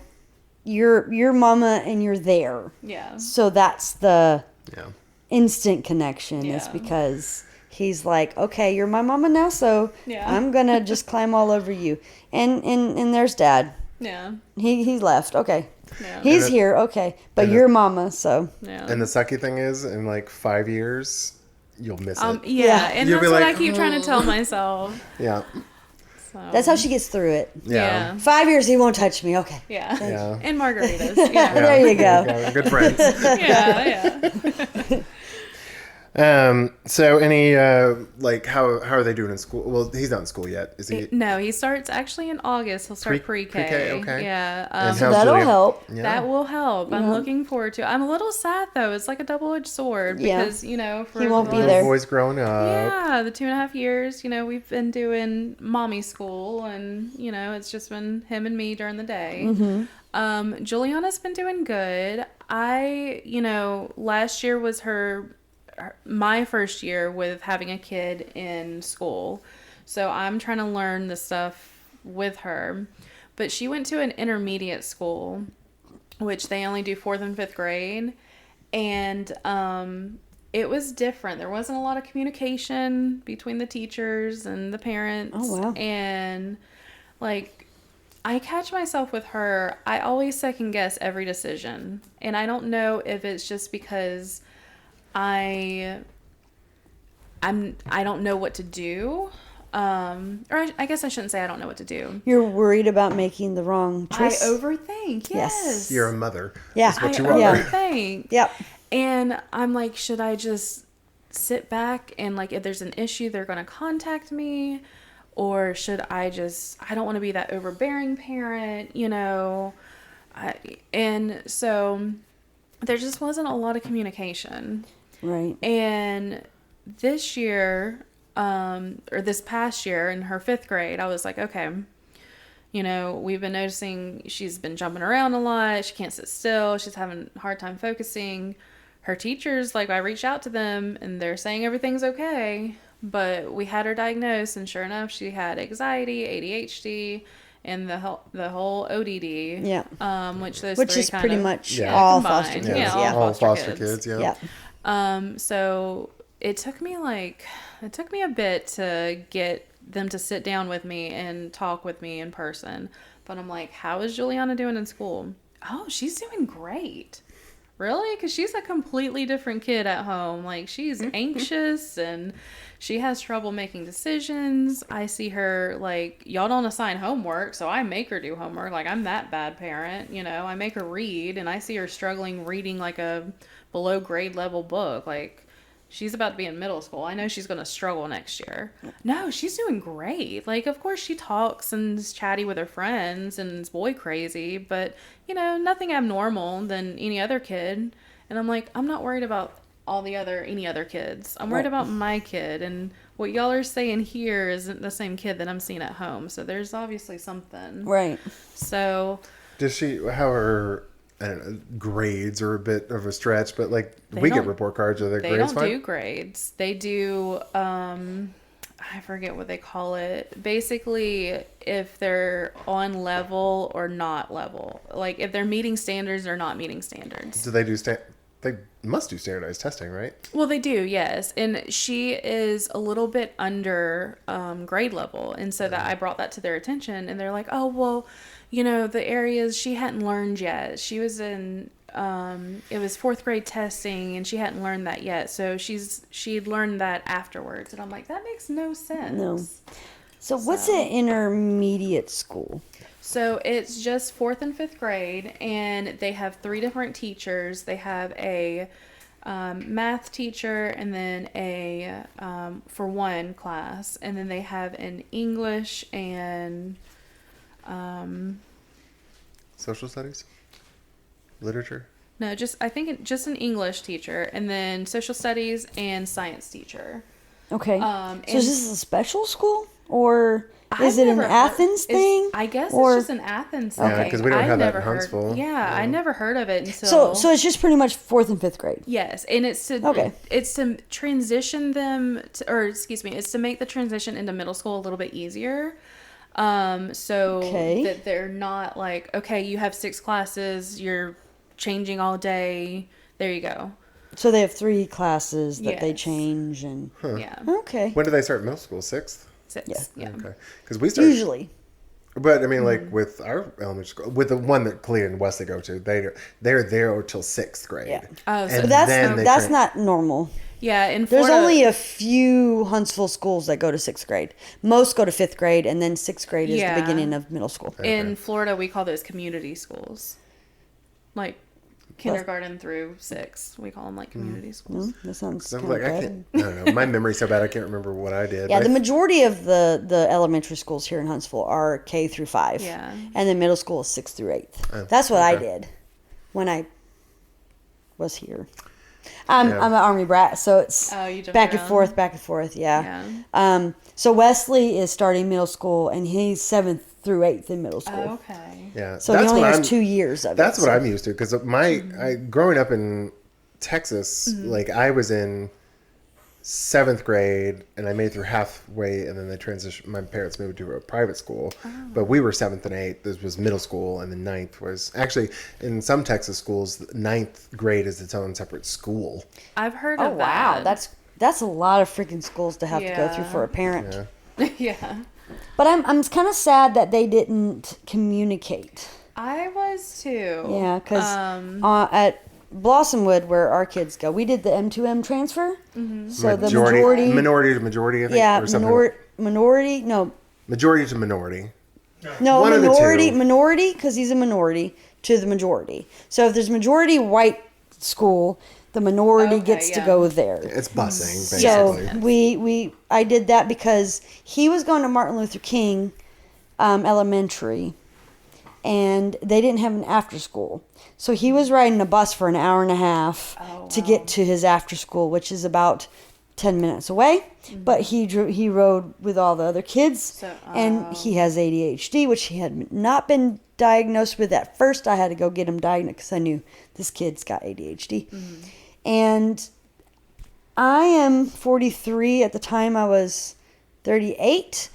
you're mama, and you're there. Yeah. So that's the. Yeah. Instant connection is because he's like, okay, you're my mama now, so I'm gonna just climb all over you. And there's Dad. Yeah. He left. Okay. Yeah. He's here. Okay. But you're mama, so. Yeah. And the sucky thing is, in like 5 years, you'll miss it. Yeah. And that's what I keep trying to tell myself. Yeah. So. That's how she gets through it. Yeah. 5 years, he won't touch me. Okay. Yeah. Yeah. And margaritas. Yeah. There you go. Good friends. Yeah. So any how are they doing in school? Well, he's not in school yet, is he? No, he starts actually in August. He'll start pre-K. Pre-K, okay. Yeah. So that'll help. Yeah. That will help. I'm looking forward to it. I'm a little sad though. It's like a double-edged sword because, for he won't be there. Boys growing up. Yeah, the 2.5 years, we've been doing mommy school, and, it's just been him and me during the day. Mm-hmm. Juliana's been doing good. Last year was my first year with having a kid in school. So I'm trying to learn the stuff with her. But she went to an intermediate school, which they only do 4th and 5th grade. And it was different. There wasn't a lot of communication between the teachers and the parents. Oh, wow. And, I catch myself with her. I always second guess every decision. And I don't know if it's just because I don't know what to do. Or I guess I shouldn't say I don't know what to do. You're worried about making the wrong choice. I overthink. Yes. You're a mother. Yeah. That's what you I are. overthink. Yep. And I'm like, should I just sit back and if there's an issue, they're going to contact me? Or should I don't want to be that overbearing parent, and so there just wasn't a lot of communication. Right. And this year, or this past year in her 5th grade, I was like, okay, we've been noticing she's been jumping around a lot. She can't sit still. She's having a hard time focusing. Her teachers, I reached out to them and they're saying everything's okay. But we had her diagnosed, and sure enough, she had anxiety, ADHD, and the whole ODD. Yeah. Which is pretty much all foster kids. Yeah, all foster kids. Yeah. So it took me a bit to get them to sit down with me and talk with me in person. But I'm like, how is Juliana doing in school? Oh, she's doing great. Really? Because she's a completely different kid at home. She's anxious and she has trouble making decisions. I see her, y'all don't assign homework, so I make her do homework. I'm that bad parent, I make her read, and I see her struggling reading, a below grade level book. She's about to be in middle school. I know she's going to struggle next year. No, she's doing great. Of course she talks and is chatty with her friends and is boy crazy, but, nothing abnormal than any other kid. And I'm like, I'm not worried about any other kids. I'm worried about my kid, and what y'all are saying here isn't the same kid that I'm seeing at home. So there's obviously something. Right. So. Does how are I don't know, grades are a bit of a stretch, but we get report cards. Are their grades fine? They don't do grades. They do, I forget what they call it. Basically, if they're on level or not level. If they're meeting standards or not meeting standards. Do they do they must do standardized testing, right? Well, they do, yes. And she is a little bit under grade level. And so that I brought that to their attention. And they're like, oh, well, the areas she hadn't learned yet. She was in it was 4th grade testing, and she hadn't learned that yet. So she'd learned that afterwards, and I'm like, that makes no sense. No. So what's an intermediate school? So it's just 4th and 5th grade, and they have 3 different teachers. They have a math teacher, and then a for one class, and then they have an English and social studies, literature. no, I think just an English teacher, and then social studies and science teacher. Okay. So is this a special school, or is it an Athens thing? I guess or, it's just an Athens thing. Yeah, because we don't have that in Huntsville. I never heard of it until. So it's just pretty much 4th and 5th grade. Yes, and it's to transition them it's to make the transition into middle school a little bit easier. That they're not like, okay, you have 6 classes, you're changing all day. There you go. So they have 3 classes that they change and. Yeah. Okay. When do they start middle school? 6th? 6. Yeah. Okay. Because we start Usually. But I mean, like with our elementary school, with the one that Clea and Wesley go to, they're there until 6th grade. Yeah. Oh, so And that's not normal. Yeah, in There's Florida, only a few Huntsville schools that go to 6th grade. Most go to 5th grade, and then 6th grade is the beginning of middle school. In Florida, we call those community schools. Like kindergarten through 6, we call them like community schools. That sounds kind like, of I don't know. My memory's so bad I can't remember what I did. Yeah, the majority of the elementary schools here in Huntsville are K through 5. Yeah. And then middle school is 6th through 8th. That's what I did when I was here. I'm an Army brat, so it's back and forth, yeah. So Wesley is starting middle school, and he's 7th through 8th in middle school. Oh, okay. Yeah. So he only has 2 years of it. That's what I'm used to, because growing up in Texas, like I was in 7th grade, and I made it through halfway, and then they transitioned. My parents moved to a private school, but we were 7th and 8th. This was middle school, and then 9th was actually in some Texas schools. 9th grade is its own separate school. I've heard Oh of wow, that. that's a lot of freaking schools to have to go through for a parent. Yeah. Yeah. But I'm kind of sad that they didn't communicate. I was too. Yeah, because at Blossomwood, where our kids go, we did the M2M transfer. Mm-hmm. So minority to majority, I think. Yeah, or minority. No. Majority to minority. No, One minority, because he's a minority, to the majority. So if there's majority white school, the minority gets to go there. It's busing, basically. So I did that because he was going to Martin Luther King Elementary, and they didn't have an after school. So he was riding a bus for an hour and a half to get to his after school, which is about 10 minutes away. Mm-hmm. But he rode with all the other kids, and he has ADHD, which he had not been diagnosed with at first. I had to go get him diagnosed because I knew this kid's got ADHD. Mm-hmm. And I am 43. At the time I was 38.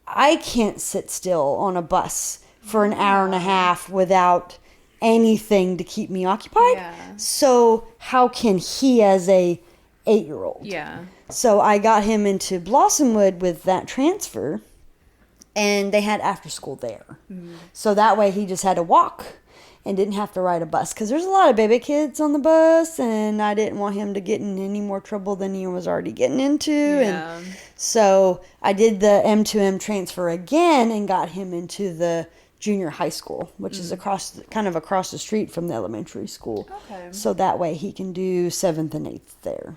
I can't sit still on a bus for an hour and a half without anything to keep me occupied. Yeah. So how can he as a 8-year-old? Yeah. So I got him into Blossomwood with that transfer, and they had after school there. Mm-hmm. So that way he just had to walk and didn't have to ride a bus, because there's a lot of baby kids on the bus, and I didn't want him to get in any more trouble than he was already getting into. Yeah. And so I did the M2M transfer again and got him into the junior high school, which is across the street from the elementary school. Okay. So that way he can do 7th and 8th there.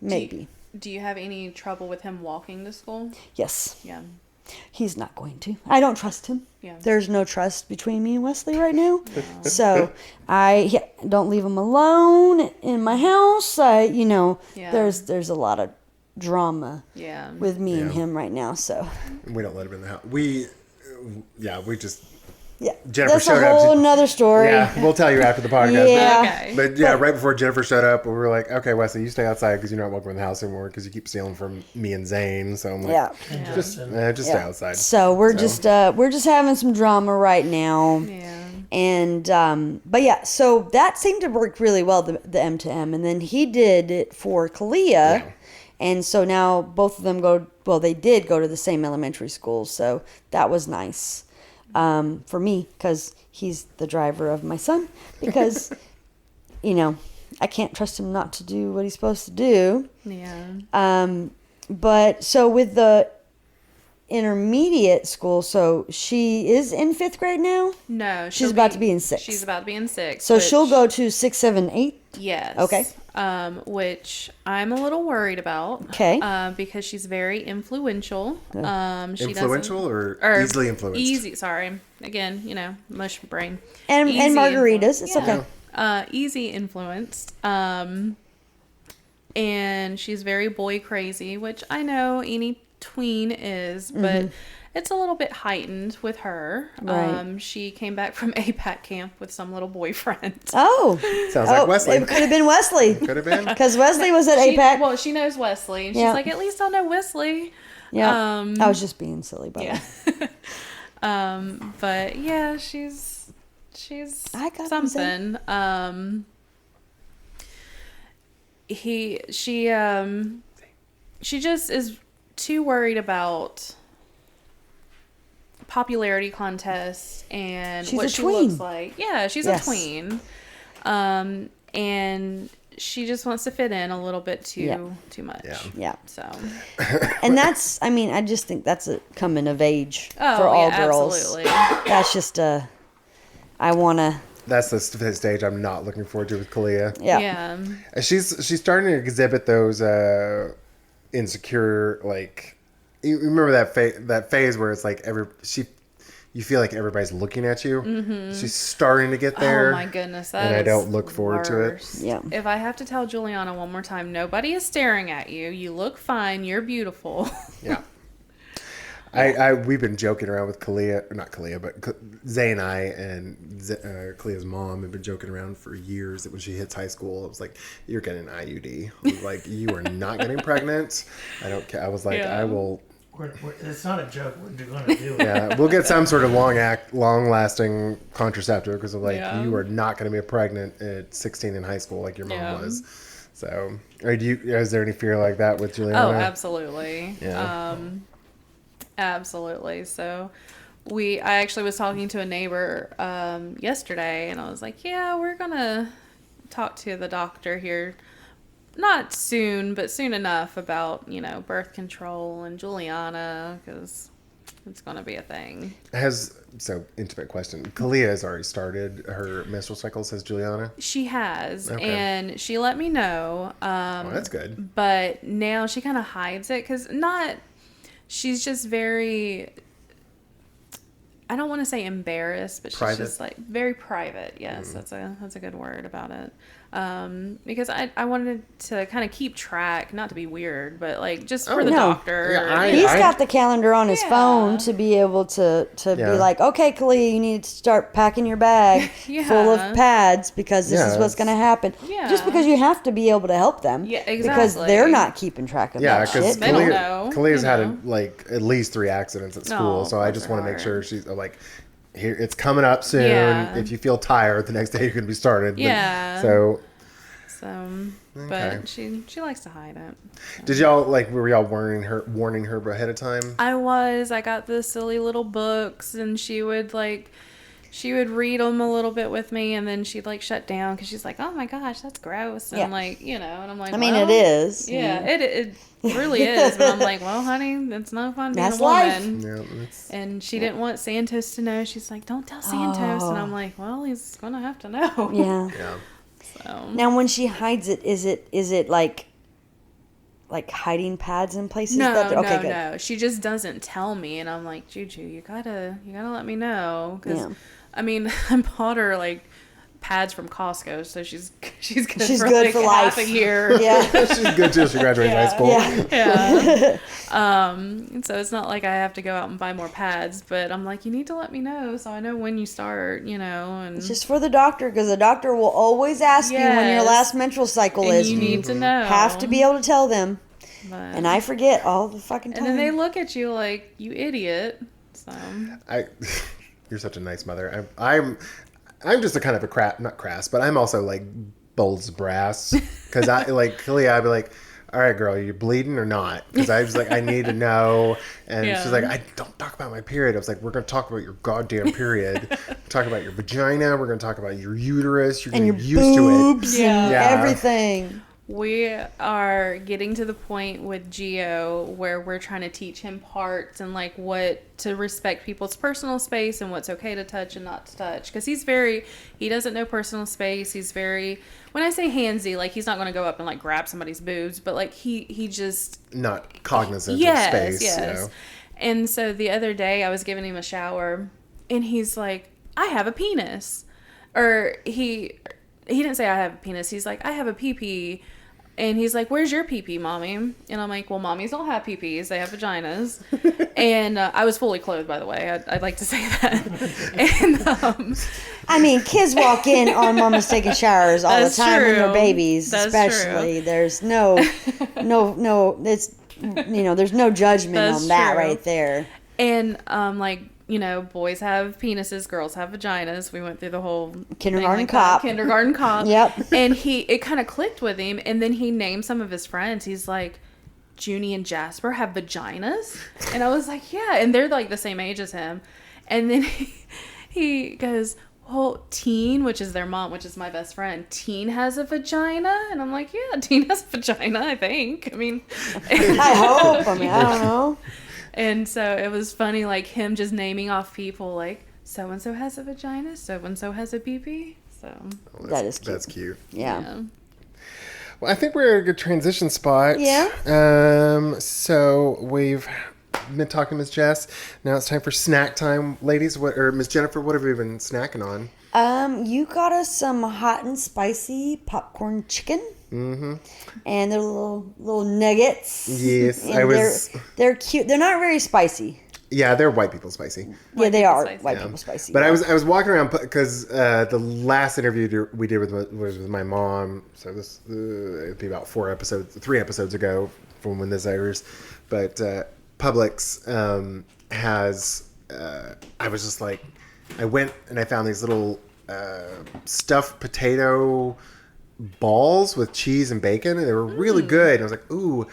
Maybe. Do you have any trouble with him walking to school? Yes. Yeah. He's not going to. I don't trust him. Yeah. There's no trust between me and Wesley right now. No. So I don't leave him alone in my house. There's a lot of drama with me and him right now. So we don't let him in the house. Jennifer that's a whole another story. Yeah, we'll tell you after the podcast. Yeah. But right before Jennifer showed up, we were like, okay, Wesley, you stay outside because you're not welcome in the house anymore because you keep stealing from me and Zane. So I'm like, just stay outside. So we're just having some drama right now. Yeah. And so that seemed to work really well, the M2M, and then he did it for Clea. Yeah. And so now both of them they did go to the same elementary school, so that was nice for me, because he's the driver of my son, because I can't trust him not to do what he's supposed to do. Yeah. But so with the intermediate school, so she is in 5th grade now? No. She's about to be in 6th. She's about to be in 6th. So she'll go to 6, 7, 8? Yes. Okay. Which I'm a little worried about. Okay. Because she's very influential. She Influential or easily influenced? Easy. Sorry. Again, mush brain. And margaritas. It's okay. Easy influenced. And she's very boy crazy, which I know any tween is, but it's a little bit heightened with her. Right. She came back from APAC camp with some little boyfriend. Oh. Sounds like Wesley. It could have been Wesley. Could have been. Because Wesley was at APAC. Well, she knows Wesley. She's like, at least I'll know Wesley. Yeah. I was just being silly, by the way. But yeah, she's something. She just is too worried about popularity contests and she's what a she tween. looks like. Yeah, she's a tween. And she just wants to fit in a little bit too much. Yeah. So. And that's, I just think that's a coming of age for Oh, all yeah, girls. absolutely. That's just That's the stage I'm not looking forward to with Kalia. Yeah. She's starting to exhibit those insecure, like, you remember that phase where it's like you feel like everybody's looking at you. Mm-hmm. She's starting to get there. Oh my goodness, and I don't look forward to it. Yeah. If I have to tell Juliana one more time, nobody is staring at you. You look fine. You're beautiful. Yeah. We've been joking around with not Kalia, but Zay and I and Kalia's mom have been joking around for years that when she hits high school, it was like, you're getting an IUD. I was like, you are not getting pregnant. I don't care. I was like, I will. It's not a joke. We're going to do it. Yeah, we'll get some sort of long-lasting contraceptive because of you are not going to be pregnant at 16 in high school like your mom was. So, is there any fear like that with Juliana? Oh, absolutely. Yeah. Absolutely. So I actually was talking to a neighbor yesterday, and I was like, yeah, we're going to talk to the doctor here. Not soon, but soon enough about, birth control and Juliana, because it's going to be a thing. Intimate question. Kalia has already started her menstrual cycles, has Juliana? She has, okay. And she let me know. Well, that's good. But now she kind of hides it, because she's just very, I don't want to say embarrassed, but she's just like very private. Yes, that's a good word about it. Because I wanted to kind of keep track, not to be weird, but like just for the doctor. Yeah, he's got the calendar on his phone to be able to be like, okay, Kalia, you need to start packing your bag full of pads because this is what's going to happen. Yeah. Just because you have to be able to help them. Yeah, exactly. Because they're not keeping track of that shit. They don't know. Kalia's had at least 3 accidents at school, so I just want to make sure she's like, here, it's coming up soon. Yeah. If you feel tired, the next day you're going to be started. Yeah. But she likes to hide it. Did y'all were y'all warning her ahead of time? I got the silly little books, and she would read them a little bit with me, and then she'd shut down because she's like, oh my gosh, that's gross. And and I'm like, it is. Yeah, it really is. But I'm like, well, honey, it's no fun being a woman. Yeah, and she didn't want Santos to know. She's like, don't tell Santos. And I'm like, well, he's gonna have to know. Yeah. Yeah. So. Now, when she hides it, is it like hiding pads in places? No. She just doesn't tell me, and I'm like, Juju, you gotta let me know, because I bought her pads from Costco, so she's good for life. Half a year. Yeah, she's good till she graduates high school. Yeah. So it's not like I have to go out and buy more pads, but I'm like, you need to let me know so I know when you start, and it's just for the doctor, because the doctor will always ask you when your last menstrual cycle is. You need to know. Have to be able to tell them. But, and I forget all the fucking time. And then they look at you like, you idiot. So you're such a nice mother. I'm just a kind of not crass, but I'm also bold as brass. Because Kalia, I'd be like, all right, girl, are you bleeding or not? Because I was like, I need to know. And Yeah. she's like, I don't talk about my period. I was like, we're going to talk about your goddamn period. Talk about your vagina. We're going to talk about your uterus. You're And going your to get used to it. boobs and Yeah. everything. We are getting to the point with Gio where we're trying to teach him parts and like what to respect people's personal space and what's okay to touch and not to touch. Because he doesn't know personal space. He's very, when I say handsy, like he's not going to go up and like grab somebody's boobs, but like he just. Not cognizant Yes, of space. yes. You know? And so the other day I was giving him a shower and he's like, I have a penis. Or he didn't say I have a penis. He's like, I have a pee-pee. And he's like, where's your pee-pee, mommy? And I'm like, well, mommies don't have pee-pees. They have vaginas. And I was fully clothed, by the way. I'd like to say that. And I mean, kids walk in on mamas taking showers all the That's time when they're true. babies, That's especially. true. There's no, it's, there's no judgment That's on that true. right there. And like, you know, boys have penises, girls have vaginas. We went through the whole Kindergarten thing like cop. that. Kindergarten cop. Yep. And it kind of clicked with him. And then he named some of his friends. He's like, Junie and Jasper have vaginas? And I was like, yeah. And they're like the same age as him. And then he goes, well, Teen, which is their mom, which is my best friend, Teen has a vagina? And I'm like, yeah, Teen has a vagina, I think. I mean, I hope. I mean, I don't know. and so it was funny, like him just naming off people, like so-and-so has a vagina, so-and-so has a pee-pee. So That is cute. That's cute. Yeah. Well, I think we're at a good transition spot. Yeah. So we've been talking to Miss Jess. Now it's time for snack time, ladies. Or Miss Jennifer, what have we been snacking on? You got us some hot and spicy popcorn chicken. Mm-hmm. And they're little nuggets. Yes, And they're cute. They're not very spicy. Yeah, they're white people spicy. Yeah, they are spicy. white people spicy. But yeah. I was walking around because the last interview we did was with my mom. So this it'd be about 3 episodes ago from when this airs. But Publix has. I was just like, I went and I found these little stuffed potato balls with cheese and bacon, and they were really good. And I was like, ooh.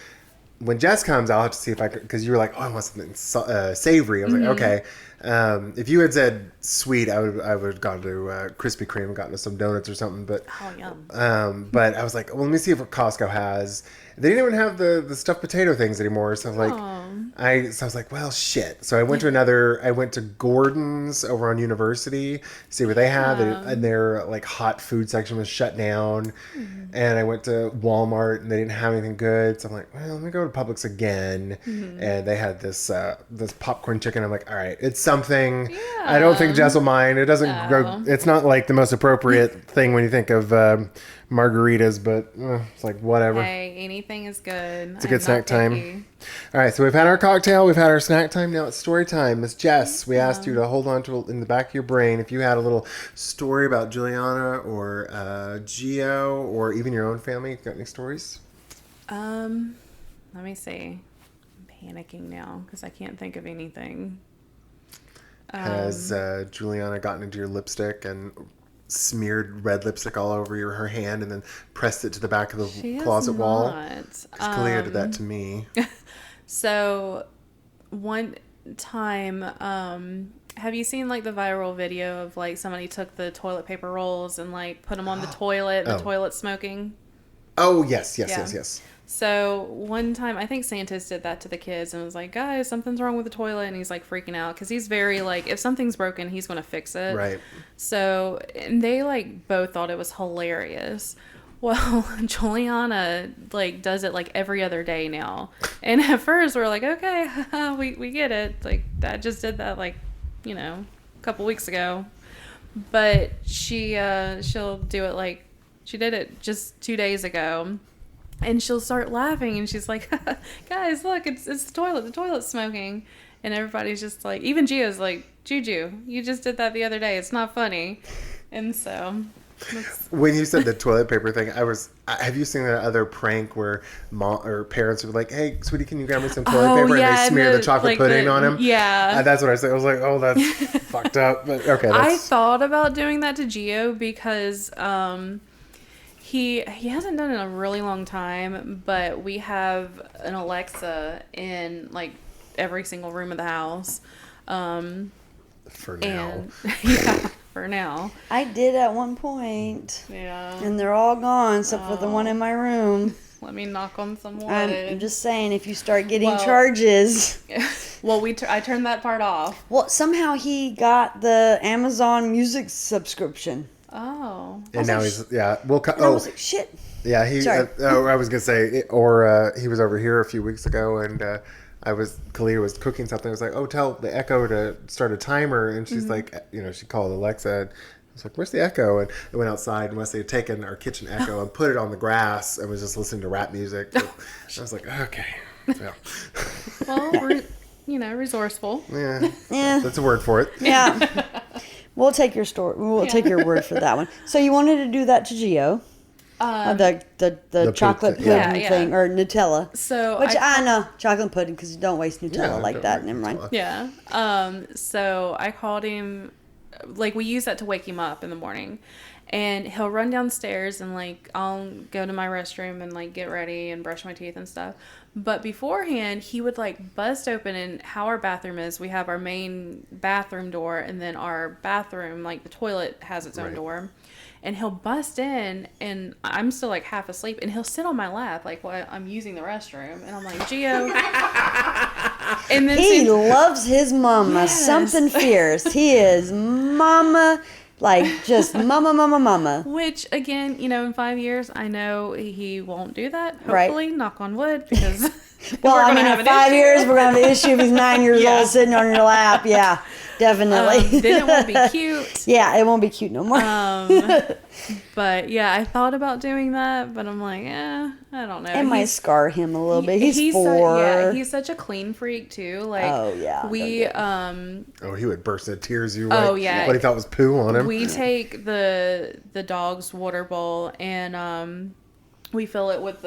When Jess comes, I'll have to see if I could, because you were like, oh, I want something savory. I was like, okay. If you had said sweet, I would have gone to Krispy Kreme and gotten some donuts or something. But yum. but I was like, well, let me see if what Costco has. They didn't even have the stuffed potato things anymore. So I was like, I was like, well, shit. So I went to Gordon's over on University, to see what they have, and their like hot food section was shut down. And I went to Walmart and they didn't have anything good. So I'm like, well, let me go to Publix again. And they had this popcorn chicken. I'm like, all right, it's something. I don't think Jess will mind. It doesn't grow. It's not like the most appropriate thing when you think of margaritas, but it's like whatever. Hey, anything is good. It's a good snack time. All right, so we've had our cocktail, we've had our snack time. Now it's story time. Miss Jess, we asked you to hold on to in the back of your brain if you had a little story about Juliana or Gio or even your own family. Got any stories? Let me see. I'm panicking now because I can't think of anything. Has Juliana gotten into your lipstick and smeared red lipstick all over her hand and then pressed it to the back of the closet wall? Because Kalia did that to me. So one time, have you seen like the viral video of like somebody took the toilet paper rolls and like put them on the toilet, the toilet smoking? Oh, yes. So one time, I think Santos did that to the kids and was like, guys, something's wrong with the toilet. And he's like freaking out because he's very like, if something's broken, he's going to fix it. Right. So, and they like both thought it was hilarious. Well, Juliana like does it like every other day now. And at first we're like, okay, we get it. Like Dad just did that like, you know, a couple weeks ago. But she'll do it like, she did it just 2 days ago. And she'll start laughing and she's like, guys, look, it's the toilet's smoking. And everybody's just like, even Gio's like, Juju, you just did that the other day. It's not funny. And so. When you said the toilet paper thing, have you seen that other prank where mom or parents were like, hey, sweetie, can you grab me some toilet paper? Yeah, and they smear the chocolate like pudding on him? Yeah. That's what I said. I was like, oh, that's fucked up. But okay. I thought about doing that to Gio because, He hasn't done it in a really long time, but we have an Alexa in like every single room of the house. For now. Yeah, for now. I did at one point. Yeah. And they're all gone except for the one in my room. Let me knock on some wood. I'm just saying, if you start getting charges. Well, I turned that part off. Well, somehow he got the Amazon Music subscription. Oh. And now he's, yeah. Well, And I was like, shit. yeah, I was going to say, he was over here a few weeks ago and Kalia was cooking something. I was like, oh, tell the Echo to start a timer. And she's like, she called Alexa. And I was like, where's the Echo? And I went outside and Wesley had taken our kitchen Echo and put it on the grass and was just listening to rap music. I was like, okay. Yeah. Well, resourceful. Yeah. Yeah. That's a word for it. Yeah. We'll take your story. We'll take your word for that one. So you wanted to do that to Gio. The chocolate pudding thing or Nutella. So which I know chocolate pudding because you don't waste Nutella like that. Never mind. Yeah. So I called him. Like we use that to wake him up in the morning, and he'll run downstairs and like I'll go to my restroom and like get ready and brush my teeth and stuff. But beforehand, he would like bust open, and how our bathroom is, we have our main bathroom door, and then our bathroom, like the toilet, has its own door. And he'll bust in, and I'm still like half asleep, and he'll sit on my lap like while I'm using the restroom, and I'm like, Gio. And then he loves his mama. Yes. Something fierce. He is mama. Like, just mama. Which, again, in 5 years, I know he won't do that. Hopefully, knock on wood, because well, I mean, in 5 years, we're going to have an issue if he's 9 years old sitting on your lap. Yeah, definitely. Then it won't be cute. Yeah, it won't be cute no more. But, yeah, I thought about doing that, but I'm like, I don't know. It might scar him a little bit. He's 4. He's such a clean freak, too. Like, oh, yeah. He would burst into tears. What he thought was poo on him. We take the dog's water bowl, and we fill it with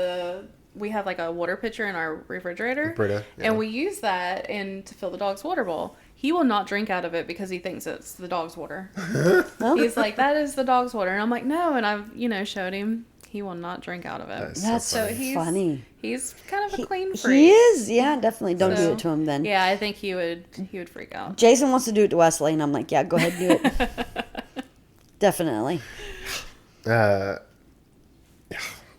we have like a water pitcher in our refrigerator. Brita, yeah. And we use that to fill the dog's water bowl. He will not drink out of it because he thinks it's the dog's water. He's like, that is the dog's water. And I'm like, no. And I've, showed him. He will not drink out of it. That's so funny. He's kind of a clean freak. He is. Yeah, definitely. Don't do it to him then. Yeah, I think he would freak out. Jason wants to do it to Wesley, and I'm like, yeah, go ahead and do it. Definitely. Yeah.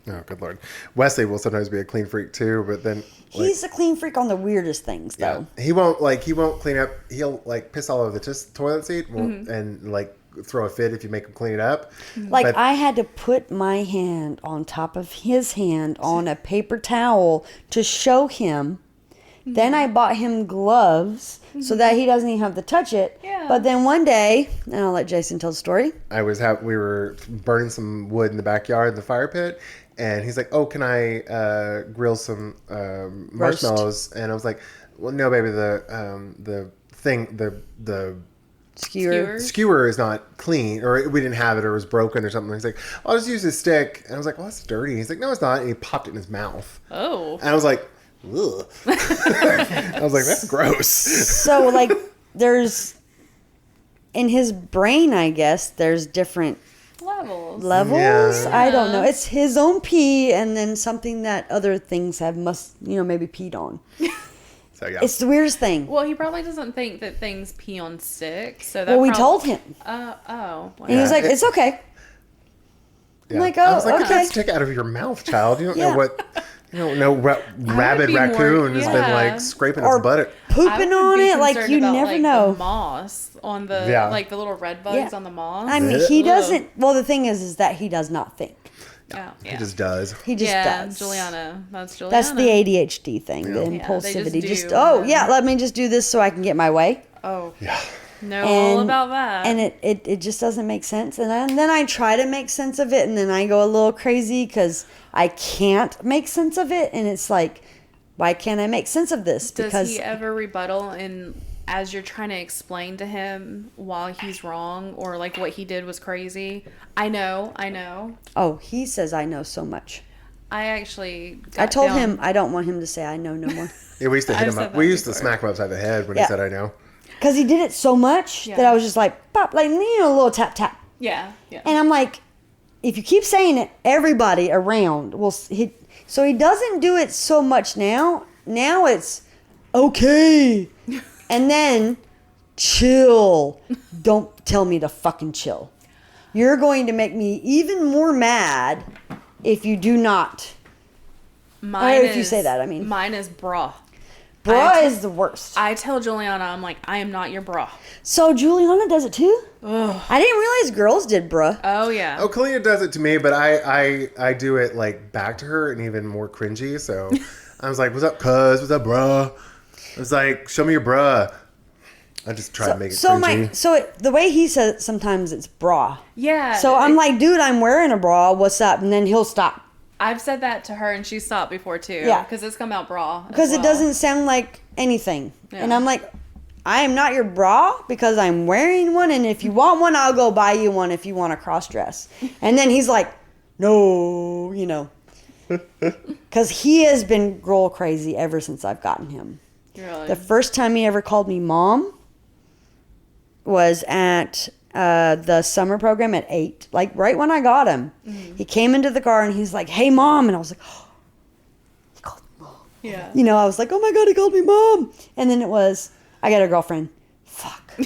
Oh, good Lord. Wesley will sometimes be a clean freak too, but then he's a clean freak on the weirdest things though. Yeah. He won't clean up. He'll like piss all over the toilet seat and like throw a fit if you make him clean it up. Like I had to put my hand on top of his hand on a paper towel to show him. Then I bought him gloves so that he doesn't even have to touch it. Yeah. But then one day, and I'll let Jason tell the story. We were burning some wood in the backyard in the fire pit. And he's like, oh, can I grill some marshmallows? And I was like, well, no, baby, the skewer is not clean, or we didn't have it, or it was broken or something. He's like, I'll just use this stick. And I was like, well, that's dirty. He's like, no, it's not. And he popped it in his mouth. Oh. And I was like, ugh. I was like, that's gross. So, like, there's, in his brain, I guess, there's different levels. Yeah. I don't know. It's his own pee, and then something that other things maybe peed on. So yeah, it's the weirdest thing. Well, he probably doesn't think that things pee on sticks. So we told him. Wow. And he was like, "It's okay." Yeah. I'm like, "Oh, okay." Get that stick out of your mouth, child. You don't know what. You don't know. Rabid raccoon has been like scraping its butt. Pooping on it, like you never know. The moss on the like the little red bugs on the moss. I mean, he doesn't. Well, the thing is that he does not think. Yeah. He just does. He just does. Juliana. That's Juliana. That's the ADHD thing, the impulsivity. Let me just do this so I can get my way. Oh. Yeah. Know all about that. And it just doesn't make sense. And then I try to make sense of it, and then I go a little crazy because I can't make sense of it. And it's like, why can't I make sense of this? Does he ever rebuttal as you're trying to explain to him why he's wrong or like what he did was crazy? I know. Oh, he says I know so much. I told him I don't want him to say I know no more. Yeah, we used to hit him up. We used to smack him upside the head when he said I know. Because he did it so much that I was just like, pop, like, a little tap, tap. Yeah. And I'm like, if you keep saying it, everybody around will. So he doesn't do it so much now. Now it's okay, and then chill. Don't tell me to fucking chill. You're going to make me even more mad if you do not. If you say that, I mean. Mine is bra. Bra is the worst. I tell Juliana, I'm like, I am not your bra. So Juliana does it too? Ugh. I didn't realize girls did bra. Oh, yeah. Oh, Kalia does it to me, but I do it like back to her and even more cringy. So I was like, what's up, cuz? What's up, bra? I was like, show me your bra. I just try to make it cringy. The way he says it, sometimes it's bra. Yeah. So I'm like, dude, I'm wearing a bra. What's up? And then he'll stop. I've said that to her and she stopped before too. Yeah. Because it's come out bra. Because it doesn't sound like anything. Yeah. And I'm like, I am not your bra because I'm wearing one. And if you want one, I'll go buy you one if you want a cross dress. And then he's like, no, you know. Because he has been girl crazy ever since I've gotten him. Really? The first time he ever called me mom was at the summer program at 8, like right when I got him. Mm-hmm. He came into the car and he's like, hey, Mom. And I was like, oh, he called me Mom. Yeah. You know, I was like, oh my God, he called me Mom. And then it was, I got a girlfriend. Fuck.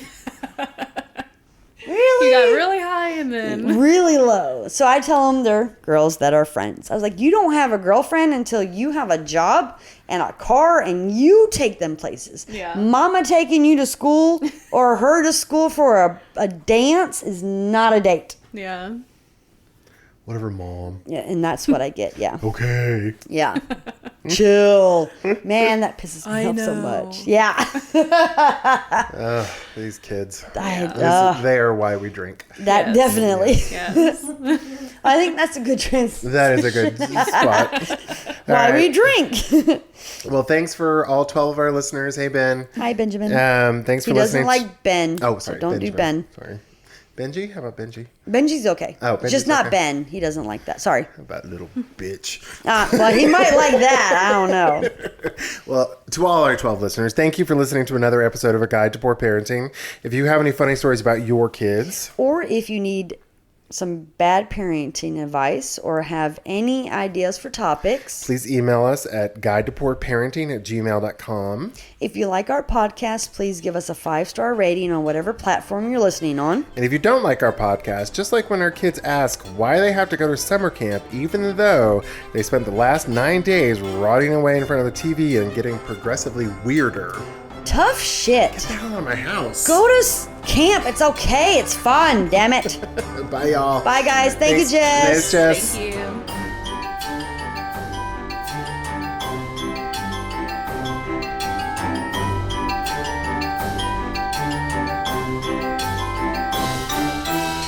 Really? You got really high and then really low. So I tell them they're girls that are friends. I was like, you don't have a girlfriend until you have a job and a car and you take them places. Yeah. Mama taking you to school or her to school for a dance is not a date. Yeah. Whatever, Mom. Yeah, and that's what I get. Yeah. Okay. Yeah. Chill. Man, that pisses me off so much. Yeah. These kids. They are why we drink. That definitely. Yes. I think that's a good transition. That is a good spot. Why we drink. Well, thanks for all 12 of our listeners. Hey, Ben. Hi, Benjamin. Thanks for listening. He doesn't like Ben. Oh, sorry. So don't do Ben. Sorry. Benji? How about Benji? Benji's okay. Oh, Benji's just not okay. Ben. He doesn't like that. Sorry. How about little bitch? Well, he might like that. I don't know. Well, to all our 12 listeners, thank you for listening to another episode of A Guide to Poor Parenting. If you have any funny stories about your kids, or if you need some bad parenting advice or have any ideas for topics, please email us at guidetopoorparenting@gmail.com. If you like our podcast, please give us a 5-star rating on whatever platform you're listening on. And if you don't like our podcast, just like when our kids ask why they have to go to summer camp, even though they spent the last 9 days rotting away in front of the TV and getting progressively weirder. Tough shit. Get the hell out of my house. Go to camp. It's okay. It's fun. Damn it. Bye, y'all. Bye, guys. Thank you, Jess. Thanks, Jess. Thank you.